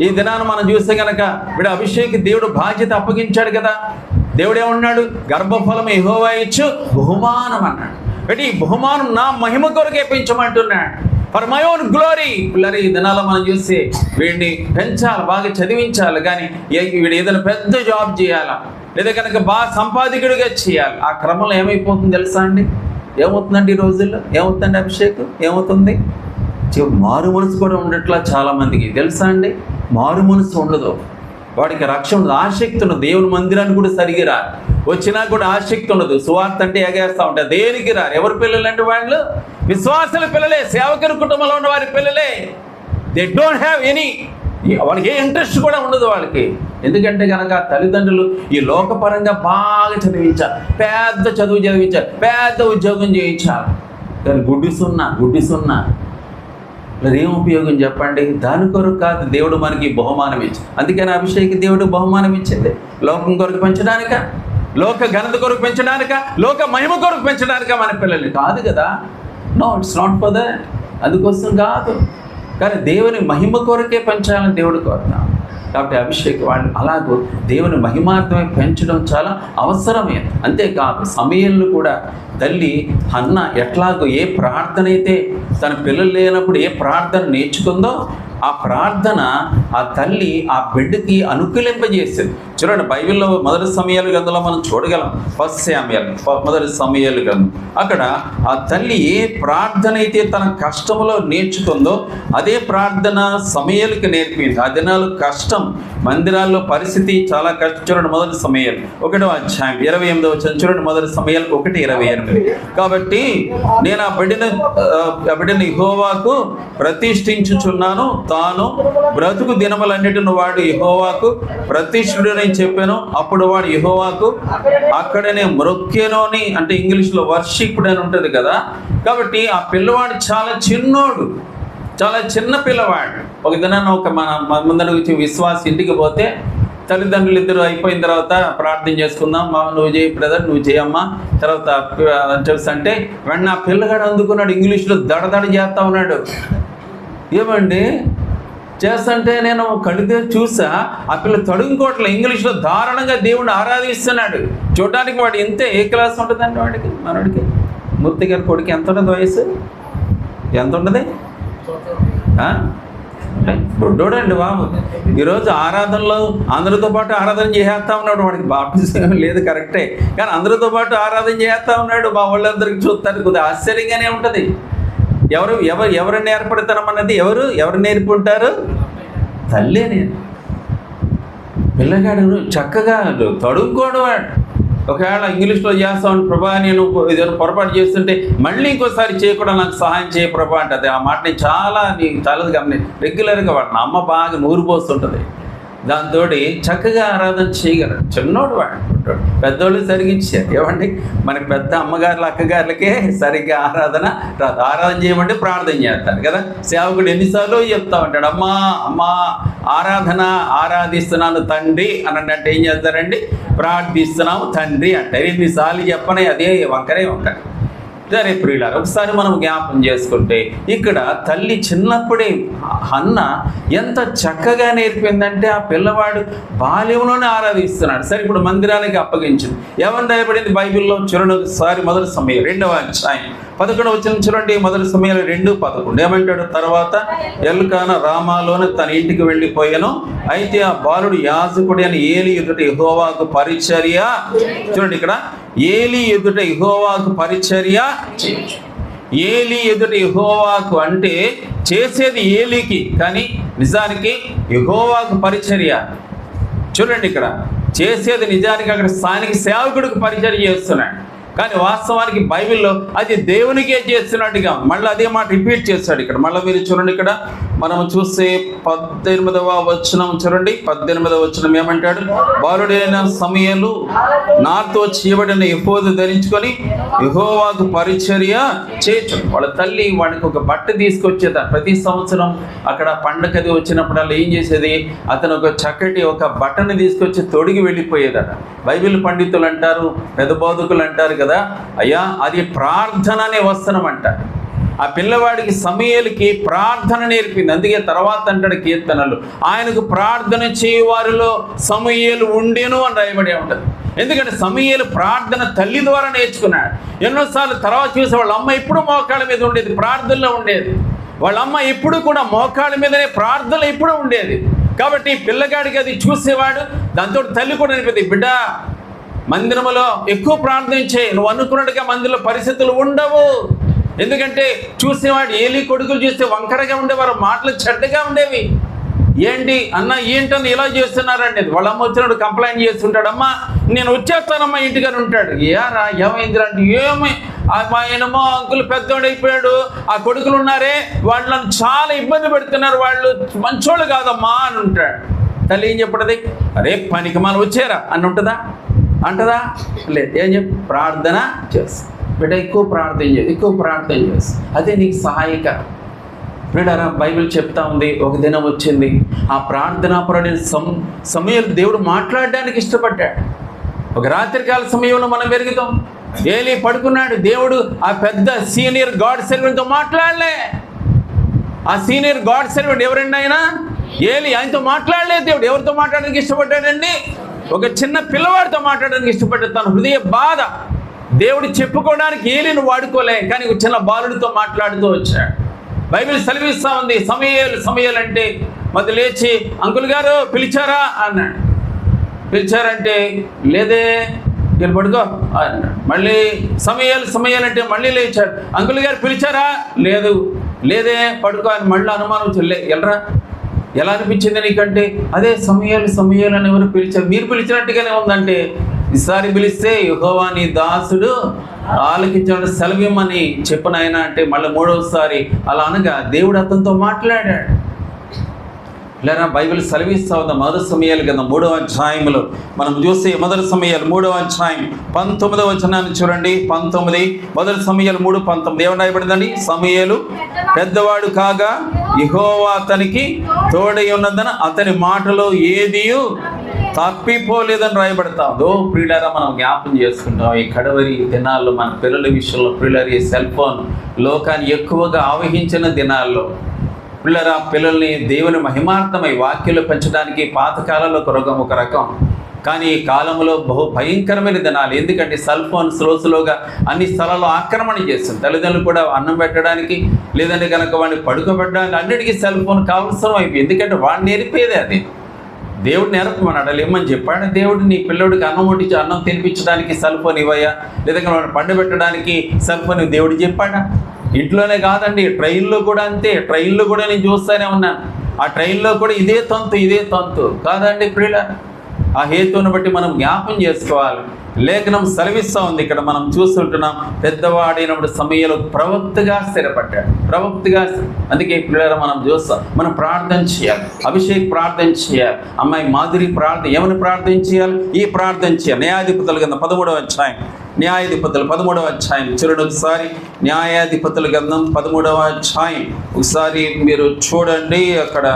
ఈ దినాన్ని మనం చూస్తే కనుక వీడు అభిషేక్ దేవుడు బాధ్యత అప్పగించాడు కదా. దేవుడు ఏమన్నాడు? గర్భఫలం యెహోవా ఇచ్చు బహుమానం అన్నాడు. అంటే ఈ బహుమానం నా మహిమ కొరకే పెంచమంటున్నాడు, ఫర్ మై ఓన్ గ్లోరీ. పిల్లలు ఈ దినాల్లో మనం చూస్తే వీడిని పెంచాలి, బాగా చదివించాలి, కానీ వీడు ఏదైనా పెద్ద జాబ్ చేయాలా, లేదా కనుక బాగా సంపాదకుడిగా చేయాలి. ఆ క్రమంలో ఏమైపోతుంది తెలుసా అండి? ఏమవుతుందండి ఈ రోజుల్లో? ఏమవుతుందండి అభిషేక్? ఏమవుతుంది? మారు మనసు కూడా ఉండట్లా చాలామందికి, తెలుసా అండి? మారు మనసు ఉండదు, వాడికి రక్షణ ఉండదు, ఆసక్తి ఉండదు. దేవుని మందిరాన్ని కూడా సరిగి రారు, వచ్చినా కూడా ఆసక్తి ఉండదు. సువార్త అంటే ఎగేస్తూ ఉంటారు, దేనికి రారు. ఎవరి పిల్లలు అంటే వాళ్ళు విశ్వాసుల పిల్లలే, సేవకుని కుటుంబంలో ఉన్న వారి పిల్లలే. దే డోంట్ హ్యావ్ ఎనీ, వాళ్ళకి ఏ ఇంట్రెస్ట్ కూడా ఉండదు వాళ్ళకి. ఎందుకంటే కనుక తల్లిదండ్రులు ఈ లోకపరంగా బాగా చదివించాలి, పెద్ద చదువు చదివించాలి, పెద్ద ఉద్యోగం చేయించాలి. కానీ గుడ్డి సున్నా ఏం ఉపయోగం చెప్పండి? దాని కొరకు కాదు దేవుడు మనకి బహుమానం ఇచ్చి. అందుకని అభిషేక్ దేవుడు బహుమానం ఇచ్చింది లోకం కొరకు పెంచడానిక, లోక ఘనత కొరకు పెంచడానిక, లోక మహిమ కొరకు పెంచడానిక మన పిల్లల్ని కాదు కదా. No, it's not for that. అందుకోసం కాదు, కానీ దేవుని మహిమ కొరకే పెంచాలని దేవుడు కోరుతాం. కాబట్టి అభిషేక్ వాళ్ళు అలాగూ దేవుని మహిమార్థమే పెంచడం చాలా అవసరమే. అంతేకాదు సమయంలో కూడా తల్లి హన్న ఎట్లాగో ఏ ప్రార్థన అయితే తన పిల్లలు లేనప్పుడు ఏ ప్రార్థన నేర్చుకుందో ఆ ప్రార్థన ఆ తల్లి ఆ బిడ్డకి అనుకూలింపజేసింది. చూడండి, బైబిల్లో మొదటి సమయాల గ్రంథంలో మనం చూడగలం. మొదటి సమయాల గ్రంథం, అక్కడ ఆ తల్లి ఏ ప్రార్థన అయితే తన కష్టంలో నేర్చుకుందో అదే ప్రార్థన సమయాలకి నేర్పింది. ఆ దినాలు కష్టం, మందిరాల్లో పరిస్థితి చాలా కష్టం. చూడండి, మొదటి సమయాలు 1వ అధ్యాయం 28వ వచనం చూడండి. మొదటి సమయాలు 1:28. కాబట్టి నేను ఆ బిడ్డను యెహోవాకు ప్రతిష్ఠించుచున్నాను, తాను బ్రతుకు దినములన్నిటిని వాడు యెహోవాకు ప్రతిష్ఠుడని చెప్పాను. అప్పుడు వాడు యెహోవాకు అక్కడనే మ్రొక్కెను అని, అంటే ఇంగ్లీష్లో వర్షిప్డ్ అని ఉంటుంది కదా. కాబట్టి ఆ పిల్లవాడు చాలా చిన్నోడు, చాలా చిన్న పిల్లవాడు. ఒక దినాన్ని మన ముందర వచ్చి విశ్వాస ఇంటికి పోతే తల్లిదండ్రులు ఇద్దరు అయిపోయిన తర్వాత ప్రార్థన చేసుకుందాం, నువ్వు చేయి బ్రదర్, నువ్వు చేయమ్మా తర్వాత అంటే వెంటనే ఆ పిల్లగాడు అందుకున్నాడు, ఇంగ్లీష్లో దడదడ చేస్తా ఉన్నాడు. ఏమండి చేస్తుంటే నేను కడితే చూసా ఆ పిల్ల తడుంకోట్ల ఇంగ్లీష్లో దారుణంగా దేవుడిని ఆరాధిస్తున్నాడు. చూడడానికి వాడు ఇంతే. ఏ క్లాస్ ఉంటుందండి వాడికి? మనవాడికి మూర్తి గారి కొడుకు ఎంత ఉంటుంది వయసు? ఎంత ఉంటుంది? దొడ్డోడండి బాబు. ఈరోజు ఆరాధనలో అందరితో పాటు ఆరాధన చేసేస్తా ఉన్నాడు. వాడికి బాప్టిజం లేదు కరెక్టే, కానీ అందరితో పాటు ఆరాధన చేస్తా ఉన్నాడు. మా వాళ్ళందరికీ చూస్తారు, కొద్దిగా ఆశ్చర్యంగానే ఉంటుంది. ఎవరు నేర్పడతారన్నది ఎవరు నేర్పుంటారు? తల్లే. నేను పిల్లగాడు చక్కగా తడుముకోడు వాడు. ఒకవేళ ఇంగ్లీష్లో చేస్తామని ప్రభా నేను ఏదైనా పొరపాటు చేస్తుంటే మళ్ళీ ఇంకోసారి చేయకుండా నాకు సహాయం చేయ ప్రభా అంటే ఆ మాటని చాలా రెగ్యులర్గా వాడిన అమ్మ బాగా నూరు పోస్తుంటుంది. దాంతో చక్కగా ఆరాధన చేయగలరు. చిన్నోడు వాడు పెద్దోళ్ళు సరిగించారు. ఏమండి మనకి పెద్ద అమ్మగారులు అక్కగారులకే సరిగ్గా ఆరాధన రాదు. ఆరాధన చేయమంటే ప్రార్థన చేస్తారు కదా. సేవకుడు ఎన్నిసార్లు చెప్తా ఉంటాడు, అమ్మా అమ్మా ఆరాధిస్తున్నాను తండ్రి అని అంటే ఏం చేస్తారండి, ప్రార్థిస్తున్నాము తండ్రి అంటారు. ఎన్నిసార్లు చెప్పనే అదే వంకరే వంకర. సరే ప్రియులారా, ఒకసారి మనం జ్ఞాపం చేసుకుంటే ఇక్కడ తల్లి చిన్నప్పుడే హన్న ఎంత చక్కగా నేర్పిందంటే ఆ పిల్లవాడు బాల్యంలోనే ఆరాధిస్తున్నాడు. సరే ఇప్పుడు మందిరానికి అప్పగించింది. ఏమని రాయబడింది బైబిల్లో చూడండి ఒకసారి. మొదటి సమయం 2వ అధ్యాయం 11వ వచనం చూడండి. మొదటి సమయం 2:11 ఏమంటాడు, తర్వాత ఎల్కానా రామాలోని తన ఇంటికి వెళ్ళిపోయాను. అయితే ఆ బాలుడు యాజకుడి అని ఏలి ఎదుట యెహోవాకు పరిచర్య. చూడండి ఇక్కడ ఏలి ఎదుట యెహోవాకు పరిచర్య. ఏలి ఎదుట యెహోవాకు అంటే చేసేది ఏలికి, కానీ నిజానికి యెహోవాకు పరిచర్య. చూడండి ఇక్కడ చేసేది నిజానికి అక్కడ స్థానిక సేవకుడికి పరిచర్య చేస్తున్నాడు, కానీ వాస్తవానికి బైబిల్లో అది దేవునికే చేస్తున్నట్టుగా మళ్ళీ అదే మాట రిపీట్ చేస్తాడు ఇక్కడ. మళ్ళీ మీరు చూడండి ఇక్కడ మనం చూస్తే 18వ వచనం చూడండి. 18వ వచనం ఏమంటాడు, బాలుడైన సమూయేలు నాతో చేయబడిన ఎఫోదు ధరించుకొని యెహోవాకు పరిచర్య చేయొచ్చు. వాళ్ళ తల్లి వాడికి ఒక బట్ట తీసుకొచ్చేది. ప్రతి సంవత్సరం అక్కడ పండగది వచ్చినప్పుడల్లా ఏం చేసేది, అతను ఒక చక్కటి ఒక బట్టను తీసుకొచ్చి తొడిగి వెళ్ళిపోయేదట. బైబిల్ పండితులు అంటారు, పెద్ద బోధకులు అంటారు కదా, అయ్యా అది ప్రార్థన అనే వస్త్రం అంటారు. ఆ పిల్లవాడికి సమూయేలుకి ప్రార్థన నేర్పింది. అందుకే తర్వాత అంటాడు కీర్తనలు, ఆయనకు ప్రార్థన చేయవారిలో సమూయేలు ఉండేను అని రాయబడి ఉంటుంది. ఎందుకంటే సమూయేలు ప్రార్థన తల్లి ద్వారా నేర్చుకున్నాడు. ఎన్నోసార్లు తర్వాత చూసే వాళ్ళ అమ్మ ఎప్పుడు మోకాళ్ళ మీద ఉండేది, ప్రార్థనలో ఉండేది. వాళ్ళ అమ్మ ఎప్పుడు కూడా మోకాళ్ళ మీదనే ప్రార్థనలు ఎప్పుడూ ఉండేది. కాబట్టి పిల్లగాడికి అది చూసేవాడు. దాంతో తల్లి కూడా అనిపింది, బిడ్డ మందిరంలో ఎక్కువ ప్రార్థన చేయి, నువ్వు అనుకున్నట్టుగా మందిరంలో పరిస్థితులు ఉండవు. ఎందుకంటే చూసేవాడు ఏలి కొడుకులు చూస్తే వంకరగా ఉండేవారు, మాటలు చెడ్డగా ఉండేవి. ఏంటి అన్న ఏంటని ఇలా చేస్తున్నారండి. వాళ్ళ అమ్మ వచ్చినప్పుడు కంప్లైంట్ చేస్తుంటాడు, అమ్మ నేను వచ్చేస్తానమ్మా ఇంటికని ఉంటాడు. ఏరా ఏమైంది అంటే, ఏమి ఆయనమో అంకుల్ పెద్దోడైపోయాడు, ఆ కొడుకులు ఉన్నారే వాళ్ళని చాలా ఇబ్బంది పెడుతున్నారు, వాళ్ళు మంచోళ్ళు కాదమ్మా అని ఉంటాడు. తల్లి ఏం చెప్పడది, అరే పనికి మనం వచ్చారా అని ఉంటుందా, అంటదా? లేదు. ఏం చెప్పి ప్రార్థన చేస్తా బిడ్డ, ఎక్కువ ప్రార్థన చేస్తా, అదే నీకు సహాయకరం. బిడ్డారా బైబిల్ చెప్తా ఉంది, ఒక దినం వచ్చింది ఆ ప్రార్థనాపరుడైన సమూయేలు దేవుడు మాట్లాడడానికి ఇష్టపడ్డాడు. ఒక రాత్రికాల సమయంలో మనం పెరుగుతాం, ఏలి పడుకున్నాడు. దేవుడు ఆ పెద్ద సీనియర్ గాడ్ సర్వెంట్తో మాట్లాడలే. ఆ సీనియర్ గాడ్ సర్వెంట్ ఎవరండి ఆయన? ఏలి. ఆయనతో మాట్లాడలేదు దేవుడు. ఎవరితో మాట్లాడడానికి ఇష్టపడ్డాడండి? ఒక చిన్న పిల్లవాడితో మాట్లాడడానికి ఇష్టపడ్డాడు. తన హృదయ బాధ దేవుడు చెప్పుకోవడానికి ఏలిని వాడుకోలే, కానీ ఒక చిన్న బాలుడితో మాట్లాడుతూ వచ్చాడు. బైబిల్ సెలవిస్తూ ఉంది, సమూయేలు అంటే మరి లేచి అంకుల్ గారు పిలిచారా అన్నాడు. పిలిచారంటే లేదే, నేను పడుకో అన్నాడు. మళ్ళీ సమూయేలు అంటే మళ్ళీ లేచాడు. అంకుల్ గారు పిలిచారా? లేదే పడుకో అని మళ్ళీ అనుమానం వచ్చి వెళ్ళరా. ఎలా అనిపించింది నీకంటే, అదే సమూయేలు అని ఎవరు పిలిచారు, మీరు పిలిచినట్టుగానే ఉందంటే, ఈసారి పిలిస్తే యెహోవా నీ దాసుడు ఆలకించాడు సెలవిమ్మని చెప్పినాయన అంటే మళ్ళీ 3వసారి అలా అనగా దేవుడు అతనితో మాట్లాడాడు. లేరా బైబిల్ సెలవిస్తా ఉంది. మొదటి సమూయేలు కదా 3వ అధ్యాయంలో మనం చూస్తే మొదటి సమూయేలు 3వ అధ్యాయం 19వ వచనాన్ని చూడండి. 19 మొదటి సమూయేలు 3:19 ఏమని రాయబడిందండి? సమూయేలు పెద్దవాడు కాగా యెహోవా అతనికి తోడై ఉన్నందున అతని మాటలో ఏదియు తప్పిపోలేదని రాయబడతాం. ప్రియులారా మనం జ్ఞాపం చేసుకుంటాం, ఈ కడవరి దినాల్లో మన పిల్లల విషయంలో ప్రియులారా ఈ సెల్ ఫోన్ లోకాన్ని ఎక్కువగా ఆవహించిన దినాల్లో పిల్లరా పిల్లల్ని దేవుని మహిమార్థమై వాక్యంలో పెంచడానికి పాతకాలంలో ఒక రకం, కానీ ఈ కాలంలో బహు భయంకరమైన దినాలు. ఎందుకంటే సెల్ ఫోన్ స్లోగా అన్ని స్థలాల్లో ఆక్రమణ చేస్తుంది. తల్లిదండ్రులు కూడా అన్నం పెట్టడానికి లేదంటే కనుక వాడిని పడుకోబెట్టడానికి అన్నిటికీ సెల్ ఫోన్ కావలసిన అయిపోయింది. ఎందుకంటే వాడిని నేర్పేదే అది. దేవుడు నేర్పమన్నాడు, ఇమ్మని చెప్పాడు దేవుడు. నీ పిల్లోడికి అన్నం తినిపించడానికి సెల్ ఫోన్ ఇవ్వయా, లేదంటే వాడిని పండబెట్టడానికి సెల్ ఫోన్ దేవుడు చెప్పాడా? ఇంట్లోనే కాదండి, ట్రైన్లో కూడా అంతే. ట్రైన్లో కూడా నేను చూస్తూనే ఉన్నాను. ఆ ట్రైన్లో కూడా ఇదే తంతు కాదండి ప్రియుల. ఆ హేతువును బట్టి మనం జ్ఞాపం చేసుకోవాలి. లేఖనం సెలవిస్తూ ఉంది, ఇక్కడ మనం చూస్తుంటున్నాం, పెద్దవాడైనప్పుడు సమయంలో ప్రవక్తగా స్థిరపడ్డాడు. ప్రవక్తగా, అందుకే పిల్లలు మనం చూస్తాం, మనం ప్రార్థన చేయాలి, అభిషేక్ ప్రార్థన చేయాలి, అమ్మాయి మాధురి ప్రార్థన, ఏమని ప్రార్థన చేయాలి? ఈ ప్రార్థన చేయాలి. న్యాయాధిపతుల గ్రంథం 13వ అధ్యాయం, న్యాయాధిపతులు 13వ అధ్యాయం చూడండి ఒకసారి. న్యాయాధిపతుల గ్రంథం 13వ అధ్యాయం ఒకసారి మీరు చూడండి. అక్కడ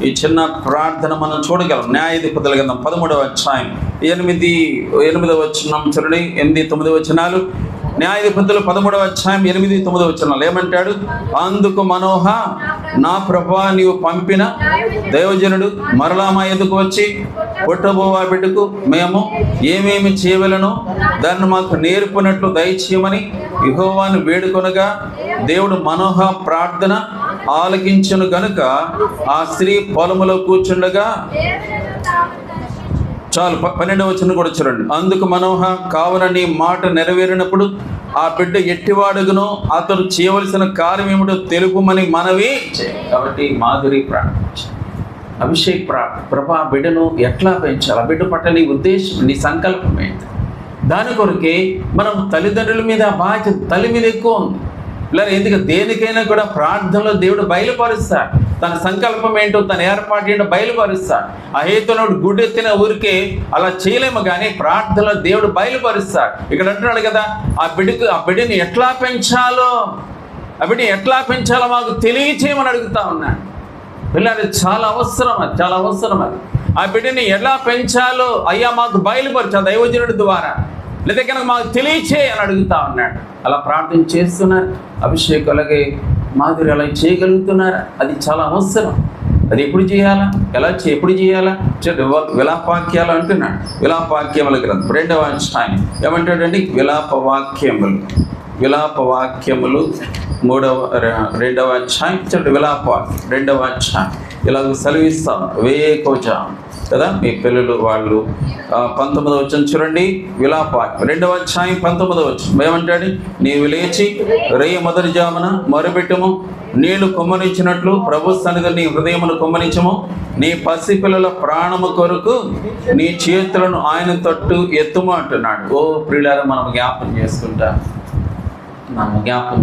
ఈ చిన్న ప్రార్థన మనం చూడగలం. న్యాయాధిపతుల గ్రంథం 13వ అధ్యాయం 8వ వచనం చూడండి, 8, 9 వచనాలు. న్యాయాధిపతులు 13వ అధ్యాయం 8, 9 వచనాలు ఏమంటాడు? అందుకు మనోహ, నా ప్రభా నీవు పంపిన దైవజనుడు మరలా మా ఎదుకు వచ్చి పుట్టబోవా బిడ్డకు మేము ఏమేమి చేయవలనో దాన్ని మాకు నేర్పునట్లు దయచేయమని యెహోవాను వేడుకొనగా దేవుడు మనోహ ప్రార్థన ఆలకించును గనుక ఆ స్త్రీ పొలములో కూర్చుండగా, చాలు 12వ వచనం కూడా చూడండి. అందుకు మనోహ, కావున నీ మాట నెరవేరినప్పుడు ఆ బిడ్డ ఎట్టివాడుగునో అతడు చేయవలసిన కార్యం ఏమిటో తెలుపుమని మనవి. కాబట్టి మాధురి ప్రార్థించు, అభిషేక్ ప్రభా బిడ్డను ఎట్లా పెంచాలి, ఆ బిడ్డ పట్ల నీ ఉద్దేశం, నీ సంకల్పం ఏంటి? దాని కొరకే మనం తల్లిదండ్రుల మీద బాధ్యత తల్లి మీద ఎక్కువ ఉంది. ఇలా ఎందుకంటే దేనికైనా కూడా ప్రార్థనలో దేవుడు బయలుపరుస్తాడు. తన సంకల్పం ఏంటో, తన ఏర్పాటు ఏంటో బయలుపరుస్తాడు. ఆ హేతువును గుడ్డెత్తిన ఊరికే అలా చేయలేము, కానీ ప్రార్థనలో దేవుడు బయలుపరుస్తాడు. ఇక్కడ అంటున్నాడు కదా, ఆ బిడ్డని ఎట్లా పెంచాలో, ఆ బిడ్డని ఎట్లా పెంచాలో మాకు తెలియచేయమని అడుగుతా ఉన్నాడు. పిల్లలు చాలా అవసరం, అది చాలా అవసరం. అది ఆ బిడ్డని ఎలా పెంచాలో అయ్యా మాకు బయలుపరచు, ఆ దైవజనుడి ద్వారా, లేదా కనుక మాకు తెలియచేయి అని అడుగుతా ఉన్నాడు. అలా ప్రార్థన చేస్తున్నారు. అభిషేక్ అలాగే మాధురి అలా చేయగలుగుతున్నారా? అది చాలా అవసరం. అది ఎప్పుడు చేయాలా, ఎప్పుడు చేయాలా? విలాపవాక్యాలు అంటున్నాడు. విలాపవాక్యముల గ్రంథం 2వ అధ్యాయం ఏమంటాడండి? విలాపవాక్యములు 2వ అధ్యాయం చూడండి. విలాపవాక్యం 2వ అధ్యాయం ఇలాగ సెలవిస్తాం, వేకోజా కదా మీ పిల్లలు వాళ్ళు. 19వ వచనం చూడండి. విలాపవాక్యం 2వ అధ్యాయం 19వ వచనం ఏమంటాడు? నీవు లేచి రేయి మొదటి జామున మొరపెట్టుము, నీళ్లు కుమ్మరించినట్లు ప్రభు సన్నిధిలో నీ హృదయమును కుమ్మరించము, నీ పసిపిల్లల ప్రాణము కొరకు నీ చేతులను ఆయన తట్టు ఎత్తుము అంటున్నాడు. ఓ ప్రియులారా, మనం జ్ఞాపం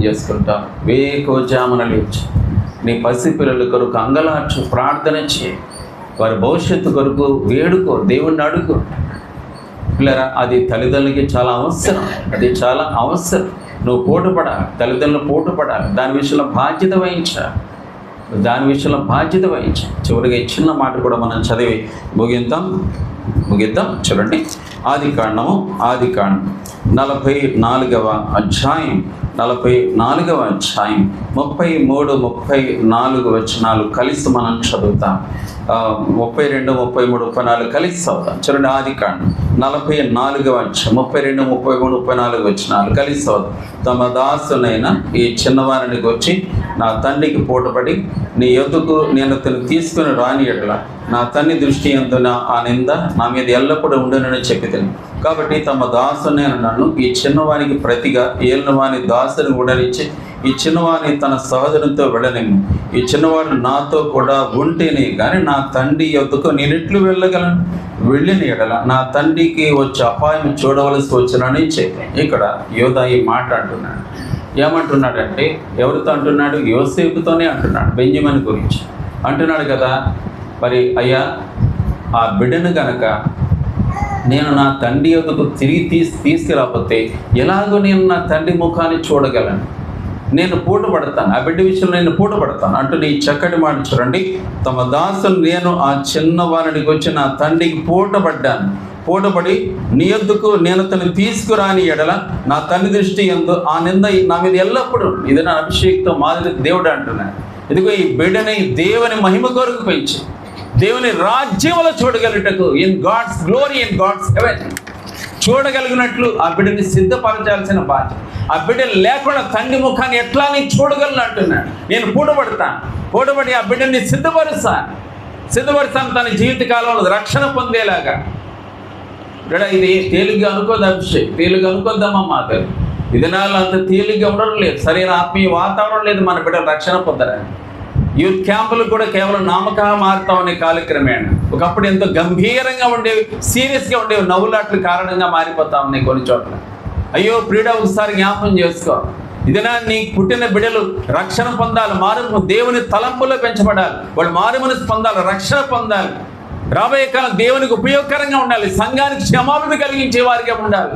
చేసుకుంటాం. వేకోజామున లేచి నీ పసిపిల్లల కొరకు అంగలార్చు, ప్రార్థన చేయి, వారి భవిష్యత్తు కొరకు వేడుకో, దేవుణ్ణి అడుగు. పిల్లరా, అది తల్లిదండ్రులకి చాలా అవసరం. అది చాలా అవసరం. నువ్వు పోటుపడాలి, తల్లిదండ్రులు పోటుపడాలి, దాని విషయంలో బాధ్యత వహించాలి. చివరిగా ఈ చిన్న మాట కూడా మనం చదివి ముగిద్దాం. చూడండి. ఆదికాండం 44వ అధ్యాయం 33, 34 వచనాలు కలిసి మనం చదువుతాం. 32, 33, 34 కలిసి చదువుతాం. చూడండి. ఆదికాండం 44వ అధ్యాయం 32, 33, 34 వచనాలు కలిసి చదువుతాం. తమ దాసునైన ఈ చిన్నవారిని వచ్చి నా తండ్రికి పోటపడి నీ యొద్దకు నేను అతను తీసుకుని రాని ఎడల నా తండ్రి దృష్టి యందు ఆ నింద నా మీద ఎల్లప్పుడూ ఉండునని చెప్పితిని. కాబట్టి తమ దాసునైన నన్ను ఈ చిన్నవానికి ప్రతిగా ఏలినవాని దాసుని ఉండనిచ్చి ఈ చిన్నవాడిని తన సహోదరునితో వెళ్ళనిమ్ము. ఈ చిన్నవాడు నాతో కూడా ఉంటేనే కానీ నా తండ్రి యొద్దకు నేనెట్లు వెళ్ళగలను? వెళ్ళిన ఎడల నా తండ్రికి వచ్చే అపాయం చూడవలసి వచ్చునని చెప్పి ఇక్కడ యోధా ఈ మాట అంటున్నాడు. ఏమంటున్నాడంటే, ఎవరితో అంటున్నాడు? యోసేపుతోనే అంటున్నాడు. బెంజమిన్ గురించి అంటున్నాడు కదా. మరి అయ్యా, ఆ బిడ్డను కనుక నేను నా తండ్రి యొద్దకు తిరిగి తీసుకురాకపోతే ఎలాగో నేను నా తండ్రి ముఖాన్ని చూడగలను? నేను పూటపడతాను, ఆ బిడ్డ విషయంలో నేను పూటపడతాను అంటూ నీ చక్కటి మాట చూడండి. తమ దాసును నేను ఆ చిన్నవారికి వచ్చి నా తండ్రికి పూటపడి నీ యొద్దకు నేను తను తీసుకురాని ఎడల నా తండ్రి దృష్టి యందు ఆ నింద నా మీద ఎల్లప్పుడూ. ఇది నా అభిషేక్తో మాదిరి దేవుడు అంటున్నాడు. ఇదిగో ఈ బిడ్డని దేవుని మహిమ కొరకు పెంచి దేవుని రాజ్యంలో చూడగలుగుటకు, in God's glory, in God's heaven చూడగలిగినట్లు ఆ బిడ్డని సిద్ధపరచాల్సిన బాధ్యత. ఆ బిడ్డను లేకుండా తండ్రి ముఖాన్ని ఎట్లా నేను చూడగలను అంటున్నాడు. నేను పూటపడి ఆ బిడ్డని సిద్ధపరుస్తాను తన జీవితకాలంలో రక్షణ పొందేలాగా. ఇది తేలిగ్గా అనుకోదు అభిషేక్, తేలిగ్గా అనుకోద్దమ్మా మాతారు. ఇది నాలో అంత తేలిగ్గా ఉండడం లేదు, సరైన ఆత్మీయ వాతావరణం లేదు మన బిడ్డలు రక్షణ పొందడానికి. యూత్ క్యాంపులు కూడా కేవలం నామకా మారుతాం అనే కాలక్రమేణ ఒకప్పుడు ఎంతో గంభీరంగా ఉండేవి, సీరియస్గా ఉండేవి, నవ్వులాట్ల కారణంగా మారిపోతా ఉన్నాయి కొన్ని చోట్ల. అయ్యో ప్రియుడా, ఒకసారి జ్ఞాపకం చేసుకో, ఇదినా నీ పుట్టిన బిడ్డలు రక్షణ పొందాలి, దేవుని తలంపులో పెంచబడాలి, వాళ్ళు మారుమనసు పొందాలి, రక్షణ పొందాలి, రాబోయే కాలం దేవునికి ఉపయోగకరంగా ఉండాలి, సంఘానికి క్షమాపణ కలిగించే వారిగా ఉండాలి.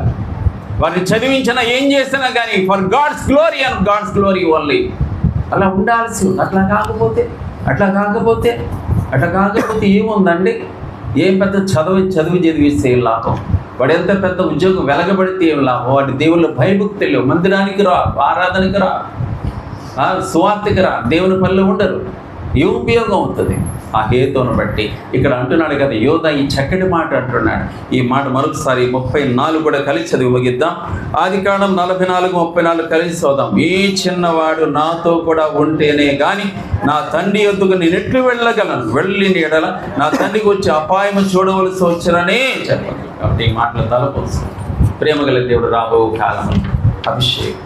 వారిని చదివించినా ఏం చేసినా కానీ for God's glory and God's glory only అలా ఉండాల్సి ఉంది. అట్లా కాకపోతే ఏముందండి? ఏం పెద్ద చదివిస్తే ఏం లాభం? వాడు ఎంత పెద్ద ఉద్యోగం వెలగబడితే ఏం లాభం? వాడి దేవుళ్ళు భయభక్తి లేవు, మందిరానికి రా, ఆరాధనకి రా, సువార్తకి రా, దేవుని పనిలో ఉండరు, ఏ ఉపయోగం అవుతుంది? ఆ హేతువును బట్టి ఇక్కడ అంటున్నాడు కదా యోధ, ఈ చక్కటి మాట అంటున్నాడు. ఈ మాట మరొకసారి 34 కూడా కలిసి చదివి ముగిద్దాం. ఆదికాండం 44:34 కలిసి చదువుదాం. ఈ చిన్నవాడు నాతో కూడా ఉంటేనే కానీ నా తండ్రి యొద్దకు నేను ఎట్లు వెళ్ళగలను, వెళ్ళిన ఎడల నా తండ్రికి వచ్చి అపాయం చూడవలసి వచ్చిననే చెప్పదు. కాబట్టి ఈ మాటలు తలపోసు. ప్రేమగల దేవుడు రాబో కాలం అభిషేక్,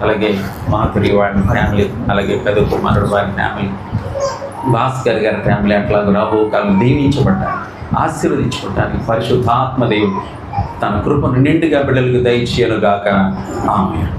అలాగే మాధురి వారి ఫ్యామిలీ, అలాగే పెద్ద కుమారుడు వారి ఫ్యామిలీ, భాస్కర్ గారి ఫ్యామిలీ అట్లా రాబో కాలం దీవించబడ్డారు, ఆశీర్వదించబడ్డానికి పరిశుద్ధాత్మ దేవుడు తన కృపను నిండుగా బిడ్డలకు దయచేయనుగాక. ఆమేన్.